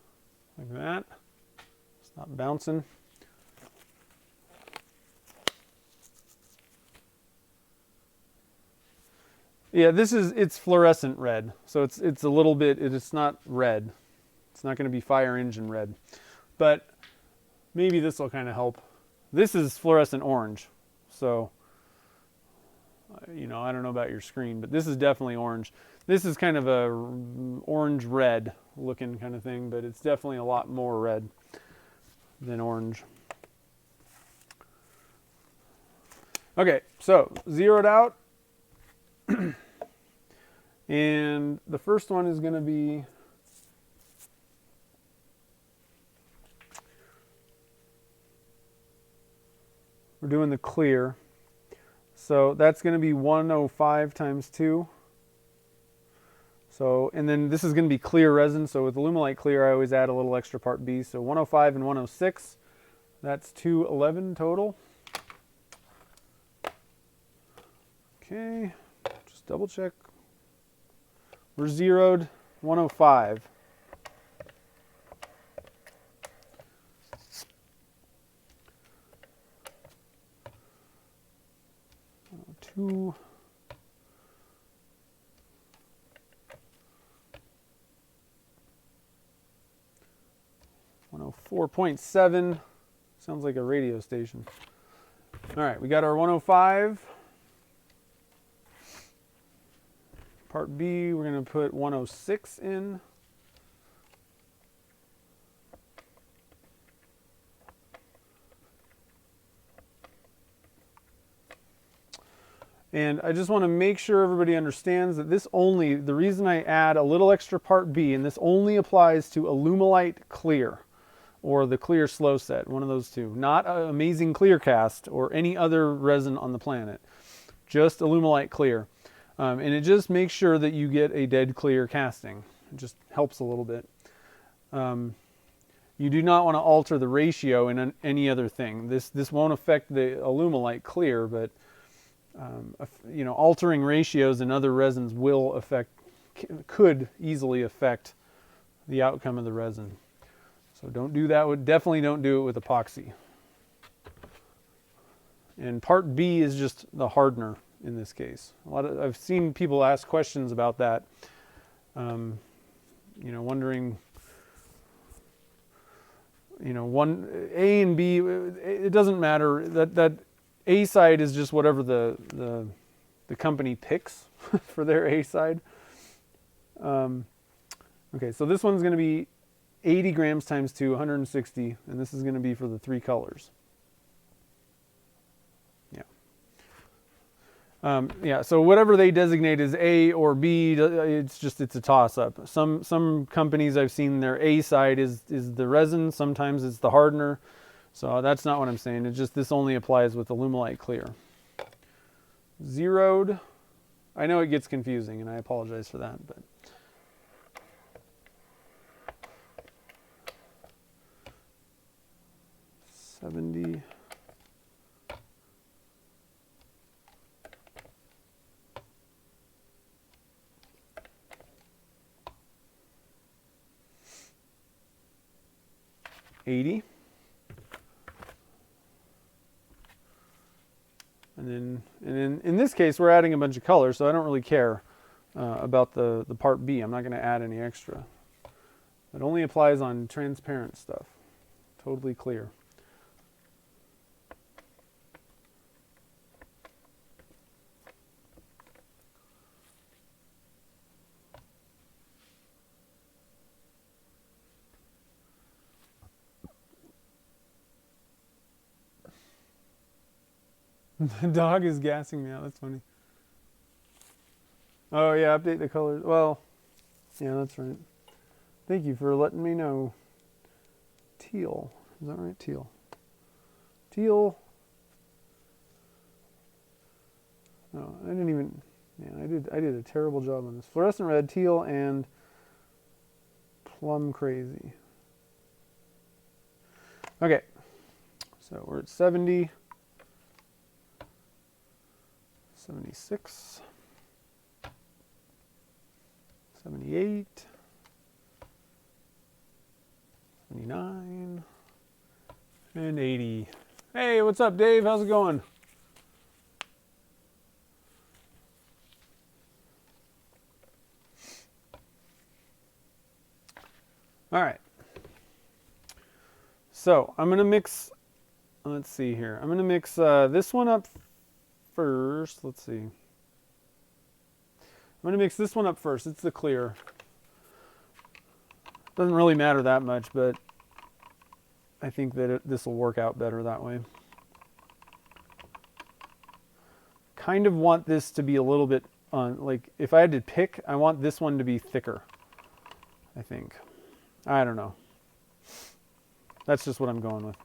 like that. Stop bouncing. Yeah, it's fluorescent red. So it's a little bit, it's not red. It's not going to be fire engine red. But maybe this will kind of help. This is fluorescent orange. So, you know, I don't know about your screen, but this is definitely orange. This is kind of a orange red looking kind of thing, but it's definitely a lot more red than orange. Okay, so zeroed out. And the first one is going to be we're doing the clear. So that's going to be 105 times 2. So, and then this is going to be clear resin. So with Alumilite clear, I always add a little extra part B. So 105 and 106, that's 211 total. Okay, just double check. We're zeroed 105. Two. 104.7. Sounds like a radio station. All right, we got our 105. Part B, we're going to put 106 in. And I just want to make sure everybody understands that this only, the reason I add a little extra part B, and this only applies to Alumilite Clear, or the Clear Slow Set, one of those two. Not Amazing Clear Cast or any other resin on the planet. Just Alumilite Clear. And it just makes sure that you get a dead clear casting. It just helps a little bit. You do not want to alter the ratio in any other thing. This won't affect the Alumilite Clear, but you know, altering ratios in other resins will could easily affect the outcome of the resin. So don't do that. Definitely don't do it with epoxy. And part B is just the hardener in this case. I've seen people ask questions about that. You know, wondering, you know, one A and B. It doesn't matter. That A side is just whatever the company picks for their A side. Okay, so this one's going to be 80 grams times 2, 160, and this is going to be for the 3 colors. Yeah, so whatever they designate as A or B, it's a toss-up. Some companies I've seen, their A side is the resin, sometimes it's the hardener. So that's not what I'm saying. It's just this only applies with Alumilite Clear. Zeroed. I know it gets confusing, and I apologize for that, but 70. $80. And then in this case, we're adding a bunch of colors, so I don't really care about the part B. I'm not going to add any extra. It only applies on transparent stuff. Totally clear. The dog is gassing me out. That's funny. Oh, yeah, update the colors. Well, yeah, that's right. Thank you for letting me know. Teal. Is that right? Teal. Teal. No, I didn't even... Yeah, I did a terrible job on this. Fluorescent red, teal, and plum crazy. Okay. So we're at 70. 76, 78, 79, and 80. Hey, what's up, Dave? How's it going? All right. So I'm going to mix, let's see here. I'm going to mix this one up first. Let's see. I'm going to mix this one up first. It's the clear. Doesn't really matter that much, but I think that this will work out better that way. Kind of want this to be a little bit like if I had to pick, I want this one to be thicker. I think. I don't know. That's just what I'm going with.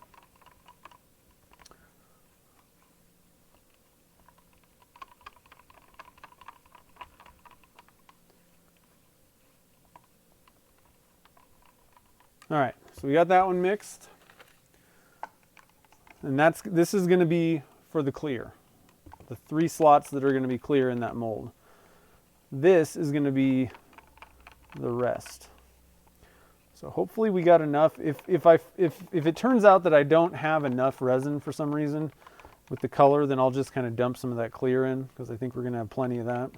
All right, so we got that one mixed. And this is going to be for the clear. The 3 slots that are going to be clear in that mold. This is going to be the rest. So hopefully we got enough. If it turns out that I don't have enough resin for some reason with the color, then I'll just kind of dump some of that clear in, because I think we're going to have plenty of that.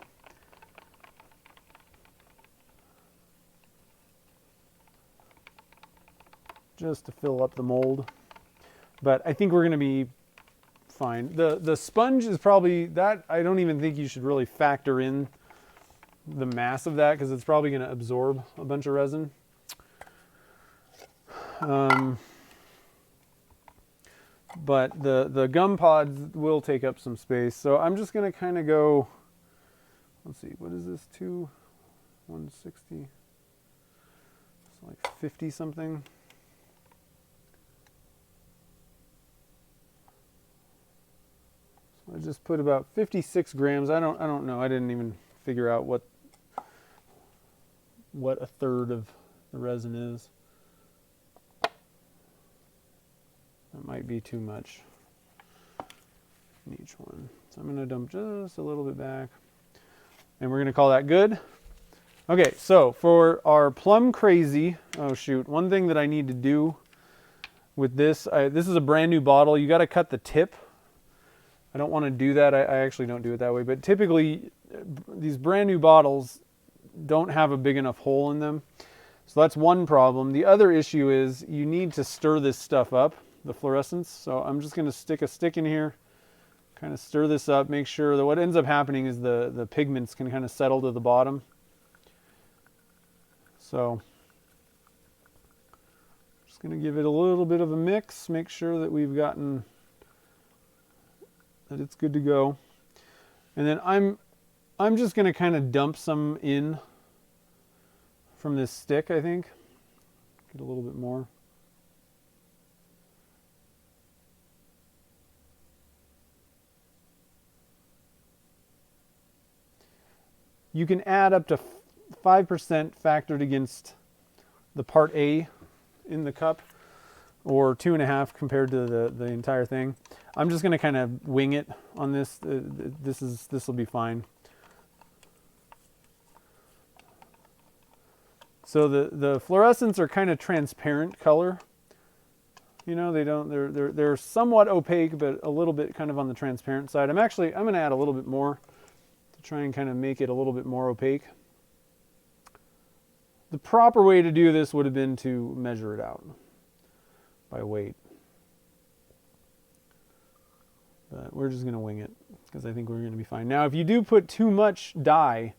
Just to fill up the mold. But I think we're going to be fine. The sponge is probably, that I don't even think you should really factor in the mass of that because it's probably going to absorb a bunch of resin. But the gum pods will take up some space. So I'm just going to kind of go, let's see, what is this, 160? It's like 50 something. So I just put about 56 grams. I don't know. I didn't even figure out what a third of the resin is. That might be too much in each one. So I'm going to dump just a little bit back. And we're going to call that good. Okay, so for our Plum Crazy, oh shoot, one thing that I need to do with this, this is a brand new bottle. You got to cut the tip. I don't want to do that. I actually don't do it that way. But typically, these brand new bottles don't have a big enough hole in them. So that's one problem. The other issue is you need to stir this stuff up, the fluorescence. So I'm just going to stick a stick in here, kind of stir this up, make sure that what ends up happening is the pigments can kind of settle to the bottom. So just going to give it a little bit of a mix, make sure that we've gotten, that it's good to go. And then I'm just going to kind of dump some in from this stick, I think. Get a little bit more. You can add up to 5% factored against the part A in the cup, or 2.5 compared to the entire thing. I'm just going to kind of wing it on this. This will be fine. So the fluorescents are kind of transparent color. You know, they're somewhat opaque, but a little bit kind of on the transparent side. I'm going to add a little bit more to try and kind of make it a little bit more opaque. The proper way to do this would have been to measure it out by weight. But we're just going to wing it because I think we're going to be fine. Now, if you do put too much dye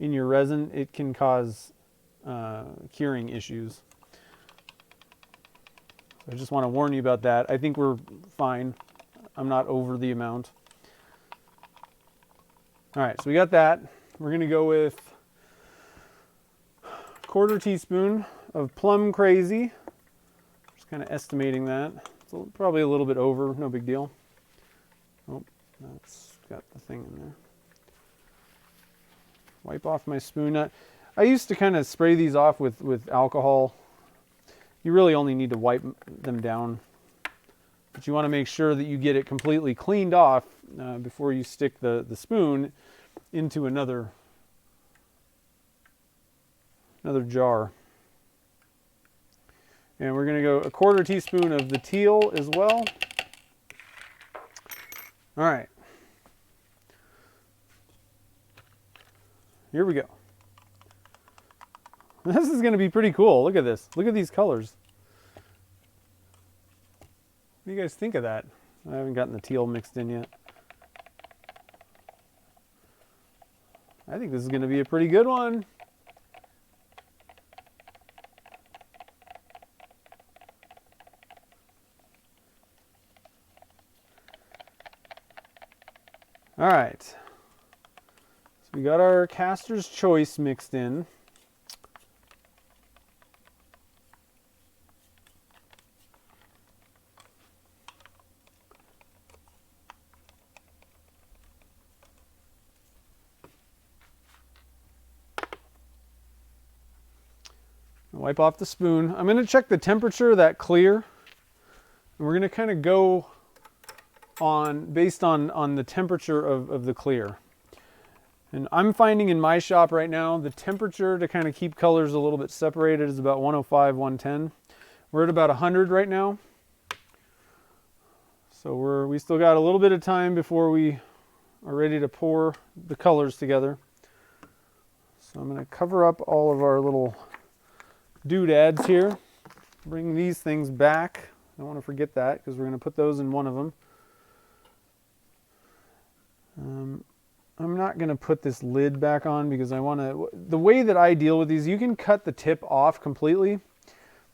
in your resin, it can cause curing issues. So I just want to warn you about that. I think we're fine. I'm not over the amount. All right, so we got that. We're going to go with 1/4 teaspoon of Plum Crazy. Just kind of estimating that. It's probably a little bit over, no big deal. Oh, that's got the thing in there. Wipe off my spoon. I used to kind of spray these off with alcohol. You really only need to wipe them down. But you want to make sure that you get it completely cleaned off before you stick the spoon into another jar. And we're going to go 1/4 teaspoon of the teal as well. All right. Here we go. This is going to be pretty cool. Look at this. Look at these colors. What do you guys think of that? I haven't gotten the teal mixed in yet. I think this is going to be a pretty good one. All right. So we got our Caster's Choice mixed in. Wipe off the spoon. I'm going to check the temperature of that clear. And we're going to kind of go based on the temperature of the clear. And I'm finding in my shop right now, the temperature to kind of keep colors a little bit separated is about 105, 110. We're at about 100 right now. So we still got a little bit of time before we are ready to pour the colors together. So I'm going to cover up all of our little doodads here. Bring these things back. I don't want to forget that because we're going to put those in one of them. not going to put this lid back on because I want to, the way that I deal with these, you can cut the tip off completely,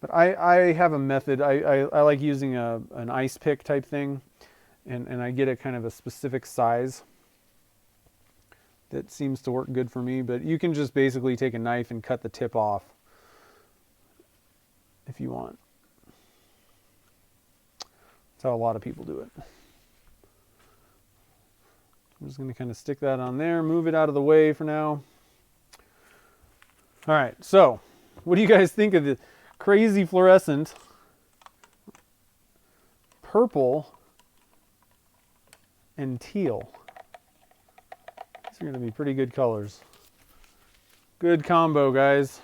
but I have a method. I like using an ice pick type thing, and I get a kind of a specific size that seems to work good for me, but you can just basically take a knife and cut the tip off if you want. That's how a lot of people do it. I'm just going to kind of stick that on there, move it out of the way for now. All right, so what do you guys think of the crazy fluorescent purple and teal? These are going to be pretty good colors. Good combo, guys.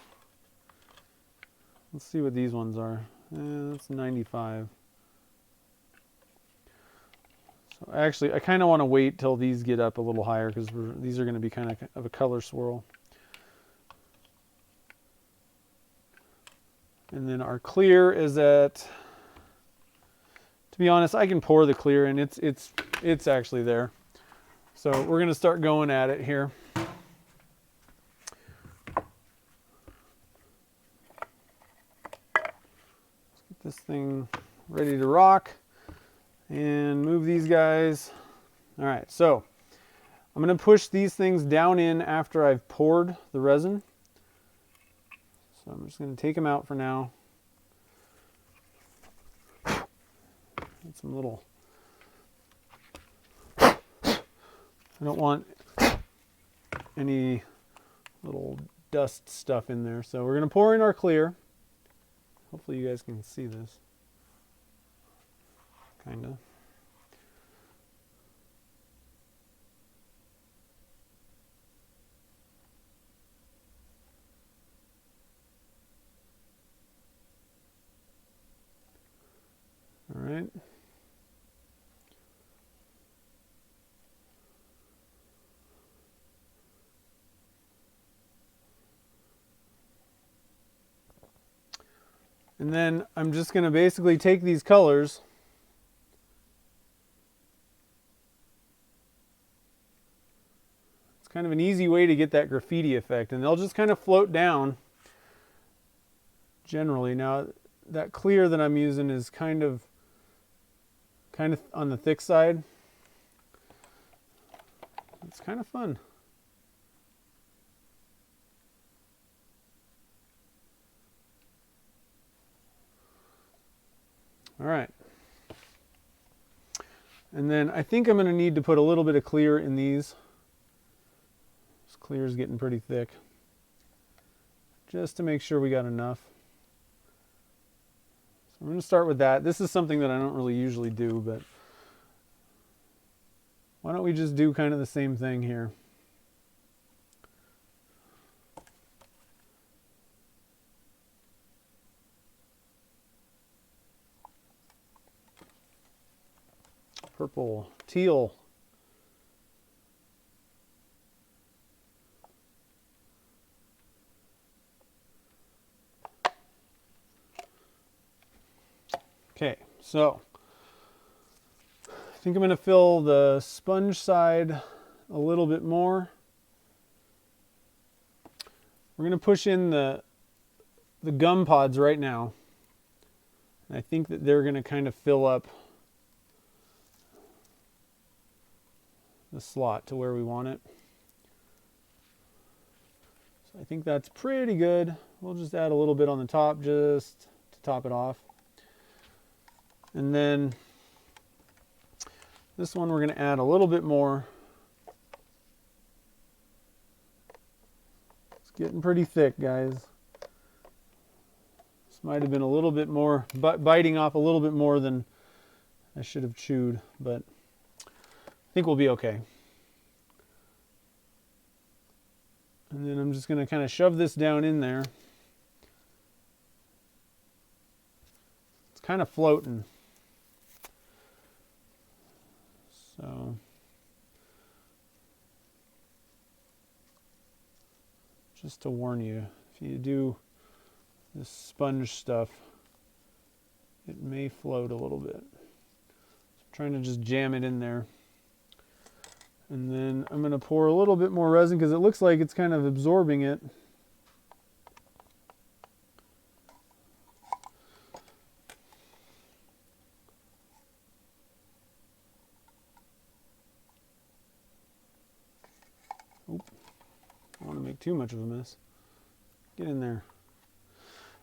Let's see what these ones are. That's 95. So actually, I kind of want to wait till these get up a little higher because these are going to be kind of a color swirl. And then our clear is at, to be honest, I can pour the clear and it's actually there. So we're going to start going at it here. Let's get this thing ready to rock and move these guys. All right, so I'm going to push these things down in after I've poured the resin. So I'm just going to take them out for now. Get some little, I don't want any little dust stuff in there. So we're going to pour in our clear. Hopefully you guys can see this. Kind of. All right. And then I'm just going to basically take these colors kind of an easy way to get that graffiti effect, and they'll just kind of float down generally. Now that clear that I'm using is kind of on the thick side. It's kind of fun. All right. And then I think I'm going to need to put a little bit of clear in these. Clear is getting pretty thick, just to make sure we got enough. So I'm going to start with that. This is something that I don't really usually do, but why don't we just do kind of the same thing here? Purple, teal. Okay, so I think I'm going to fill the sponge side a little bit more. We're going to push in the gum pods right now. And I think that they're going to kind of fill up the slot to where we want it. So I think that's pretty good. We'll just add a little bit on the top just to top it off. And then this one we're going to add a little bit more. It's getting pretty thick, guys. This might have been a little bit more, biting off a little bit more than I should have chewed, but I think we'll be okay. And then I'm just going to kind of shove this down in there. It's kind of floating. So just to warn you, if you do this sponge stuff, it may float a little bit. So I'm trying to just jam it in there. And then I'm going to pour a little bit more resin because it looks like it's kind of absorbing it. Oop. I don't want to make too much of a mess. Get in there.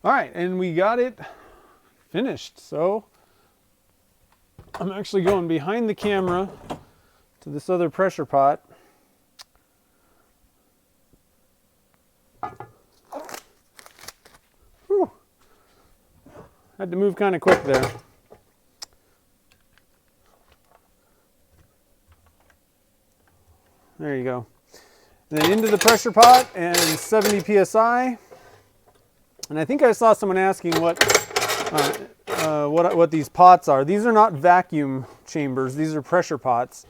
All right, and we got it finished. So I'm actually going behind the camera to this other pressure pot. Whew. Had to move kind of quick there. There you go. And then into the pressure pot and 70 psi. And I think I saw someone asking what these pots are. These are not vacuum chambers. These are pressure pots.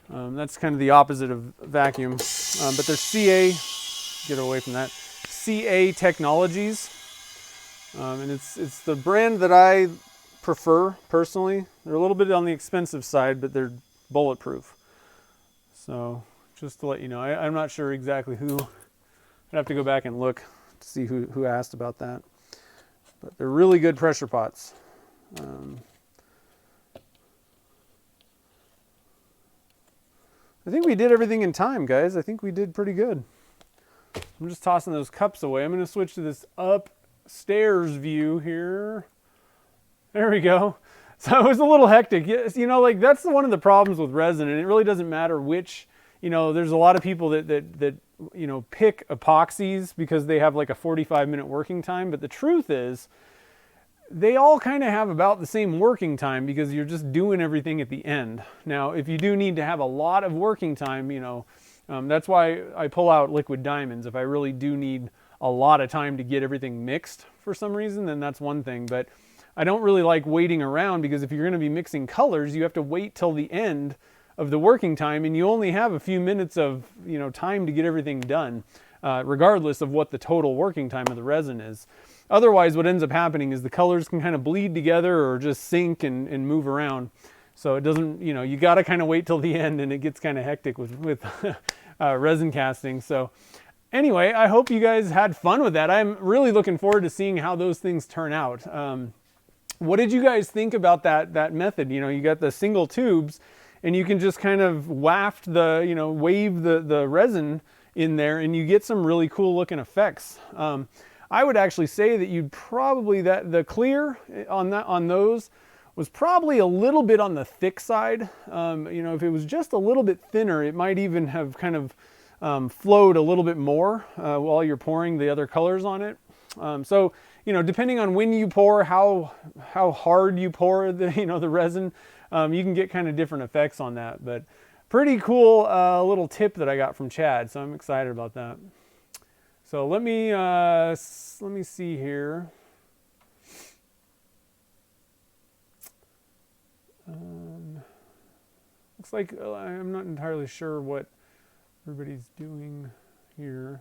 That's kind of the opposite of vacuum. But they're CA. Get away from that. CA Technologies. And it's the brand that I prefer personally. They're a little bit on the expensive side, but they're bulletproof. So just to let you know, I'm not sure exactly who. I'd have to go back and look to see who asked about that. But they're really good pressure pots. I think we did everything in time, guys. I think we did pretty good. I'm just tossing those cups away. I'm going to switch to this upstairs view here. There we go. So it was a little hectic. You know, like that's one of the problems with resin, and it really doesn't matter which, you know, there's a lot of people that you know, pick epoxies because they have like a 45-minute working time. But the truth is, they all kind of have about the same working time because you're just doing everything at the end. Now, if you do need to have a lot of working time, you know, that's why I pull out liquid diamonds. If I really do need a lot of time to get everything mixed for some reason, then that's one thing. But I don't really like waiting around because if you're going to be mixing colors, you have to wait till the end of the working time, and you only have a few minutes of, you know, time to get everything done, regardless of what the total working time of the resin is. Otherwise, what ends up happening is the colors can kind of bleed together or just sink and move around. So it doesn't, you know, you got to kind of wait till the end, and it gets kind of hectic with resin casting. So anyway, I hope you guys had fun with that. I'm really looking forward to seeing how those things turn out. What did you guys think about that method? You know, you got the single tubes, and you can just kind of waft the, you know, wave the resin in there, and you get some really cool looking effects. I would actually say that you'd probably, the clear on those was probably a little bit on the thick side. You know, if it was just a little bit thinner, it might even have kind of flowed a little bit more while you're pouring the other colors on it. So, you know, depending on when you pour, how hard you pour the resin, you can get kind of different effects on that. But pretty cool little tip that I got from Chad, so I'm excited about that. So let me see here. Looks like I'm not entirely sure what everybody's doing here.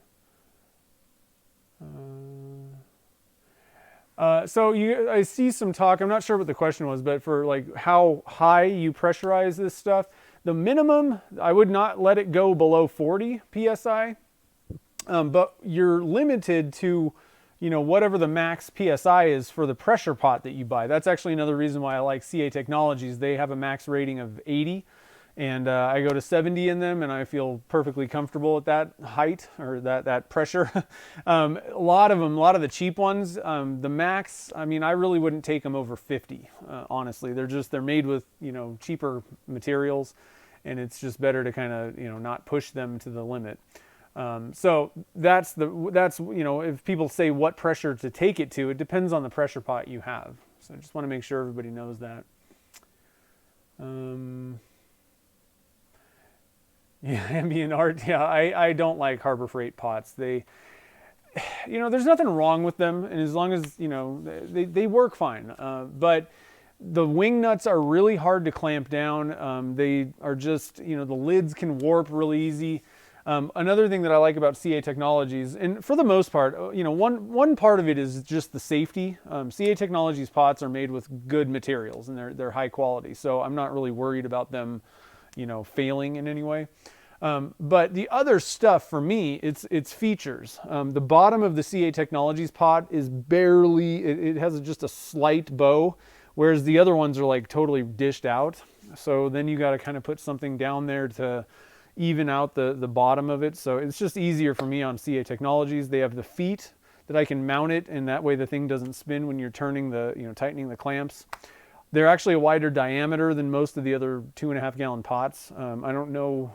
So I see some talk. I'm not sure what the question was, but for like how high you pressurize this stuff, the minimum, I would not let it go below 40 psi. But you're limited to, you know, whatever the max PSI is for the pressure pot that you buy. That's actually another reason why I like CA Technologies. They have a max rating of 80, and I go to 70 in them, and I feel perfectly comfortable at that height or that pressure. A lot of the cheap ones, the max, I mean, I really wouldn't take them over 50, honestly. They're made with, you know, cheaper materials, and it's just better to kind of, you know, not push them to the limit. So that's, you know, if people say what pressure to take it to, it depends on the pressure pot you have. So I just want to make sure everybody knows that. Yeah, ambient art. Yeah, I don't like Harbor Freight pots. They, you know, there's nothing wrong with them. And as long as, you know, they work fine. But the wing nuts are really hard to clamp down. They are just, you know, the lids can warp really easy. Another thing that I like about CA Technologies, and for the most part, you know, one part of it is just the safety. CA Technologies pots are made with good materials, and they're high quality, so I'm not really worried about them, failing in any way. But the other stuff for me, it's features. The bottom of the CA Technologies pot is barely, it has just a slight bow, whereas the other ones are like totally dished out. So then you got to kind of put something down there to even out the bottom of it. So it's just easier for me on CA Technologies. They have the feet that I can mount it, and that way the thing doesn't spin when you're turning tightening the clamps. They're actually a wider diameter than most of the other 2.5 gallon pots. I don't know.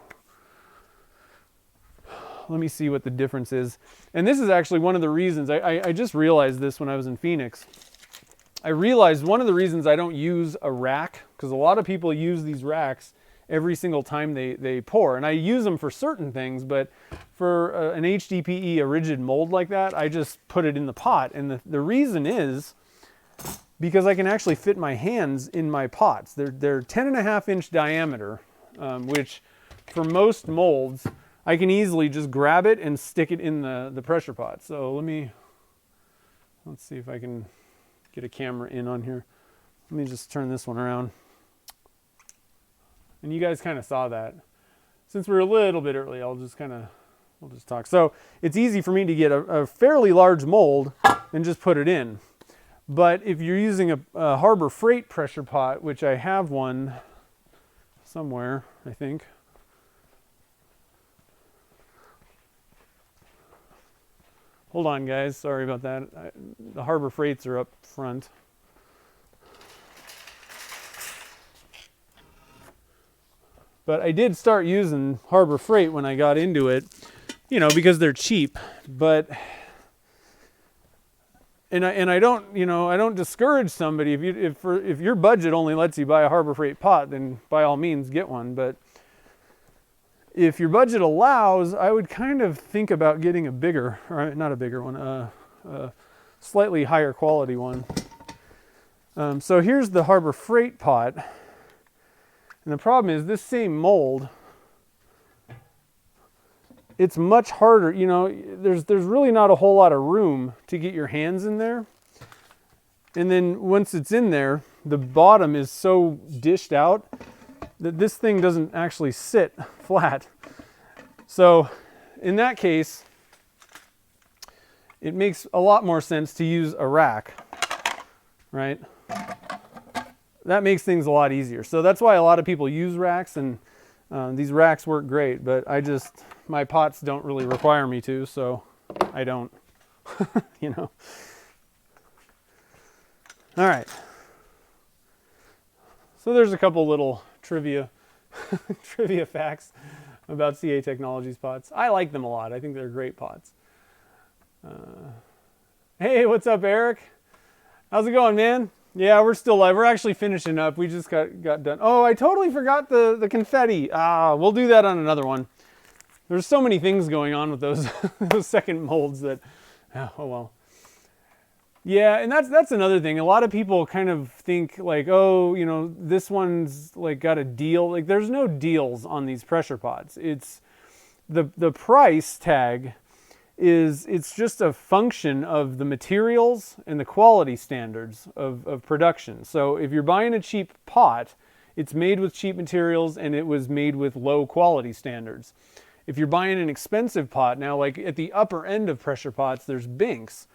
Let me see what the difference is. And this is actually one of the reasons, I just realized this when I was in Phoenix. I realized one of the reasons I don't use a rack, because a lot of people use these racks every single time they pour. And I use them for certain things, but for an HDPE, a rigid mold like that, I just put it in the pot. And the reason is because I can actually fit my hands in my pots. They're 10.5-inch diameter, which for most molds, I can easily just grab it and stick it in the pressure pot. So let's see if I can get a camera in on here. Let me just turn this one around. And you guys kind of saw that. Since we're a little bit early, we'll just talk. So it's easy for me to get a fairly large mold and just put it in. But if you're using a Harbor Freight pressure pot, which I have one somewhere, I think. Hold on, guys. Sorry about that. The Harbor Freights are up front. But I did start using Harbor Freight when I got into it, because they're cheap. But I don't discourage somebody if your budget only lets you buy a Harbor Freight pot, then by all means get one. But if your budget allows, I would kind of think about getting a bigger, or not a bigger one, a slightly higher quality one. So here's the Harbor Freight pot. And the problem is this same mold, it's much harder. There's really not a whole lot of room to get your hands in there. And then once it's in there, the bottom is so dished out that this thing doesn't actually sit flat. So in that case, it makes a lot more sense to use a rack, right? That makes things a lot easier. So that's why a lot of people use racks, and these racks work great, but my pots don't really require me to, so I don't, All right. So there's a couple little trivia facts about CA Technologies pots. I like them a lot. I think they're great pots. Hey, what's up, Eric? How's it going, man? Yeah, we're still live. We're actually finishing up. We just got done. Oh, I totally forgot the confetti. We'll do that on another one. There's so many things going on with those those second molds that, oh well. Yeah, and that's another thing. A lot of people kind of think like, oh, this one's like got a deal. Like there's no deals on these pressure pots. It's the price tag it's just a function of the materials and the quality standards of production. So if you're buying a cheap pot, it's made with cheap materials and it was made with low quality standards. If you're buying an expensive pot, now like at the upper end of pressure pots, there's Binks.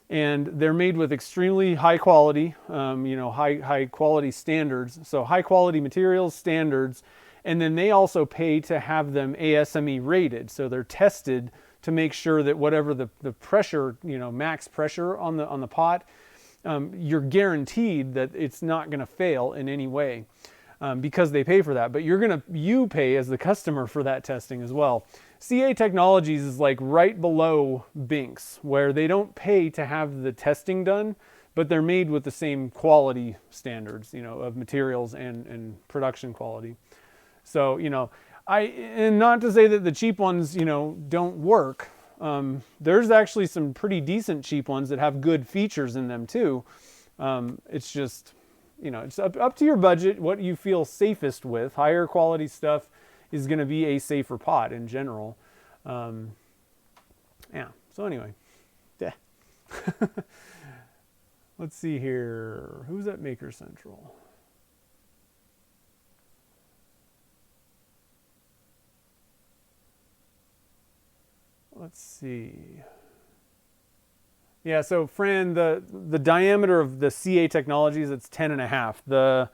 And they're made with extremely high quality, high quality standards. So high quality materials, standards, and then they also pay to have them ASME rated. So they're tested to make sure that whatever the pressure, max pressure on the pot, you're guaranteed that it's not going to fail in any way because they pay for that. But you pay as the customer for that testing as well. CA Technologies is like right below Binks, where they don't pay to have the testing done, but they're made with the same quality standards, of materials and production quality. So, and not to say that the cheap ones, don't work. There's actually some pretty decent cheap ones that have good features in them too. It's just, it's up to your budget, what you feel safest with. Higher quality stuff is going to be a safer pot in general. Yeah, so anyway. Yeah. Let's see here. Who's at Maker Central? let's see. Yeah, so Fran, the diameter of the CA Technologies, it's 10.5.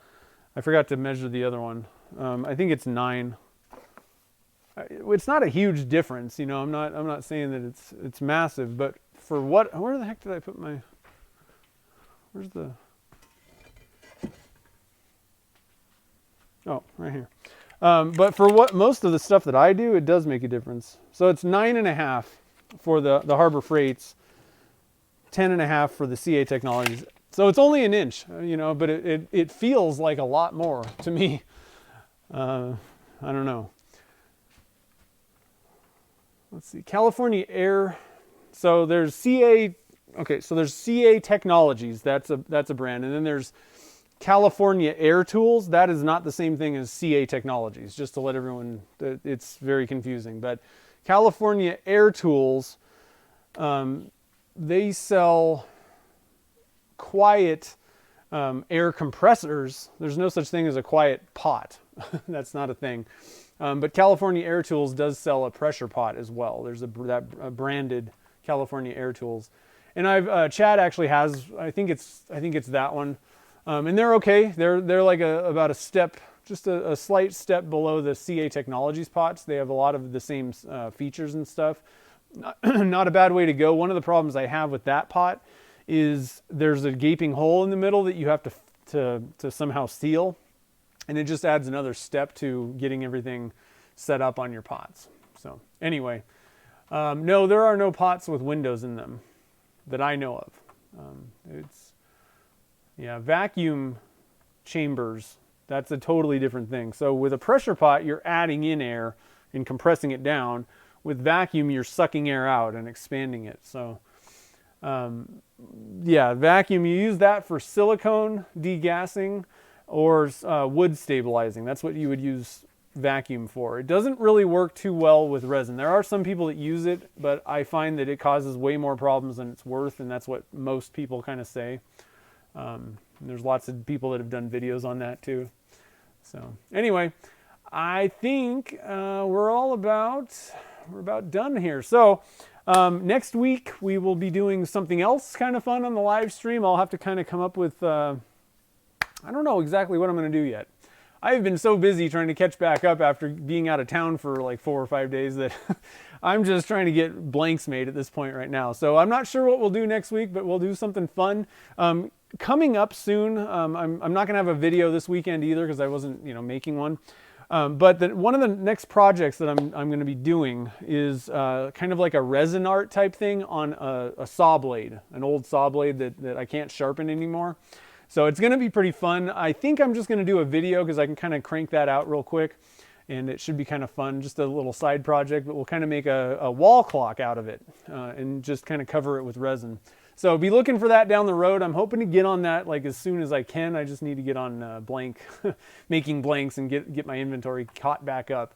I forgot to measure the other one. I think it's 9. It's not a huge difference, you know. I'm not saying that it's massive, but for what? Where the heck did I put my? Where's the? Oh, right here. But for what most of the stuff that I do, it does make a difference. So it's 9.5 for the Harbor Freights, 10.5 for the CA Technologies. So it's only an inch, you know, but it feels like a lot more to me. I don't know. Let's see, California Air. So there's CA. Okay, so there's CA Technologies. That's a brand, and then there's California Air Tools. That is not the same thing as CA Technologies. Just to let everyone, it's very confusing. But California Air Tools, they sell quiet air compressors. There's no such thing as a quiet pot. That's not a thing. But California Air Tools does sell a pressure pot as well. There's a branded California Air Tools, and Chad actually has. I think it's that one, and they're okay. They're like about a step, just a slight step below the CA Technologies pots. They have a lot of the same features and stuff. Not a bad way to go. One of the problems I have with that pot is there's a gaping hole in the middle that you have to somehow seal. And it just adds another step to getting everything set up on your pots. So anyway, no, there are no pots with windows in them that I know of. Vacuum chambers, that's a totally different thing. So with a pressure pot, you're adding in air and compressing it down. With vacuum, you're sucking air out and expanding it. So vacuum, you use that for silicone degassing or wood stabilizing. That's what you would use vacuum for. It doesn't really work too well with resin. There are some people that use it, but I find that it causes way more problems than it's worth, and that's what most people kind of say. There's lots of people that have done videos on that too. So anyway, I think we're about done here. So next week we will be doing something else kind of fun on the live stream. I'll have to kind of come up with I don't know exactly what I'm going to do yet. I've been so busy trying to catch back up after being out of town for like 4 or 5 days that I'm just trying to get blanks made at this point right now. So I'm not sure what we'll do next week, but we'll do something fun. Coming up soon, I'm not going to have a video this weekend either because I wasn't, making one. But one of the next projects that I'm going to be doing is kind of like a resin art type thing on a saw blade, an old saw blade that I can't sharpen anymore. So it's going to be pretty fun. I think I'm just going to do a video because I can kind of crank that out real quick, and it should be kind of fun, just a little side project, but we'll kind of make a wall clock out of it and just kind of cover it with resin. So be looking for that down the road. I'm hoping to get on that like as soon as I can. I just need to get on making blanks and get my inventory caught back up.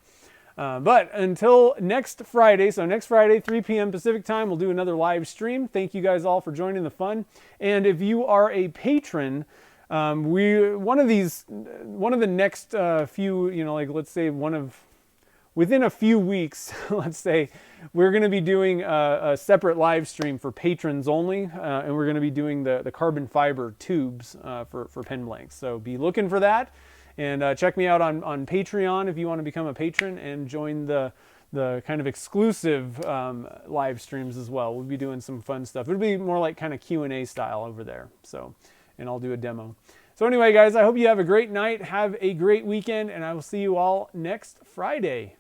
But until next Friday, so next Friday, 3 p.m. Pacific time, we'll do another live stream. Thank you guys all for joining the fun. And if you are a patron, one of the next few, let's say within a few weeks, let's say, we're going to be doing a separate live stream for patrons only, and we're going to be doing the carbon fiber tubes for pen blanks. So be looking for that. And check me out on Patreon if you want to become a patron and join the kind of exclusive live streams as well. We'll be doing some fun stuff. It'll be more like kind of Q&A style over there. So, and I'll do a demo. So anyway, guys, I hope you have a great night. Have a great weekend, and I will see you all next Friday.